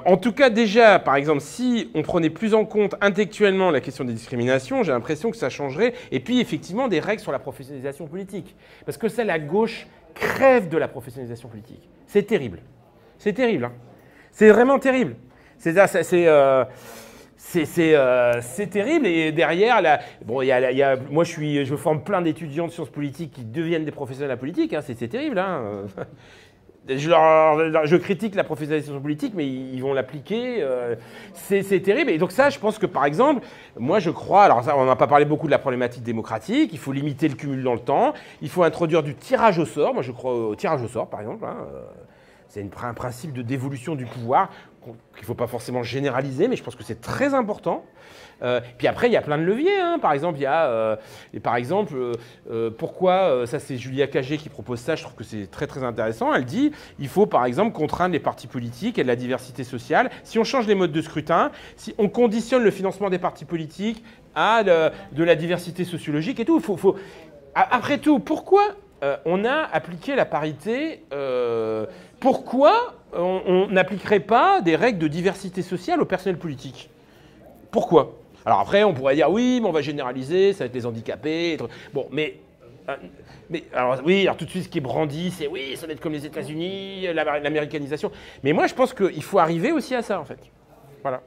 Speaker 2: en tout cas, déjà, par exemple, si on prenait plus en compte intellectuellement la question des discriminations, j'ai l'impression que ça changerait. Et puis, effectivement, des règles sur la professionnalisation politique. Parce que ça, la gauche crève de la professionnalisation politique. C'est terrible. C'est terrible. Hein. C'est vraiment terrible. C'est terrible. Et derrière, là, bon, moi, je forme plein d'étudiants de sciences politiques qui deviennent des professionnels de la politique. Hein. C'est terrible. Hein. Je critique la professionnalisation politique, mais ils vont l'appliquer. C'est terrible. Et donc ça, je pense que, par exemple, moi, je crois... Alors ça, on n'a pas parlé beaucoup de la problématique démocratique. Il faut limiter le cumul dans le temps. Il faut introduire du tirage au sort. Moi, je crois au tirage au sort, par exemple. Hein. C'est un principe de dévolution du pouvoir qu'il ne faut pas forcément généraliser, mais je pense que c'est très important. Puis après, il y a plein de leviers. Hein. Par exemple, pourquoi, ça c'est Julia Cagé qui propose ça, je trouve que c'est très très intéressant. Elle dit il faut par exemple contraindre les partis politiques et de la diversité sociale. Si on change les modes de scrutin, si on conditionne le financement des partis politiques à de la diversité sociologique et tout, après tout, pourquoi on a appliqué la parité pourquoi on n'appliquerait pas des règles de diversité sociale au personnel politique? Pourquoi? Alors après, on pourrait dire, oui, mais on va généraliser, ça va être les handicapés. Bon, mais alors, oui, alors tout de suite, ce qui est brandi, c'est oui, ça va être comme les États-Unis, l'américanisation. Mais moi, je pense qu'il faut arriver aussi à ça, en fait. Voilà.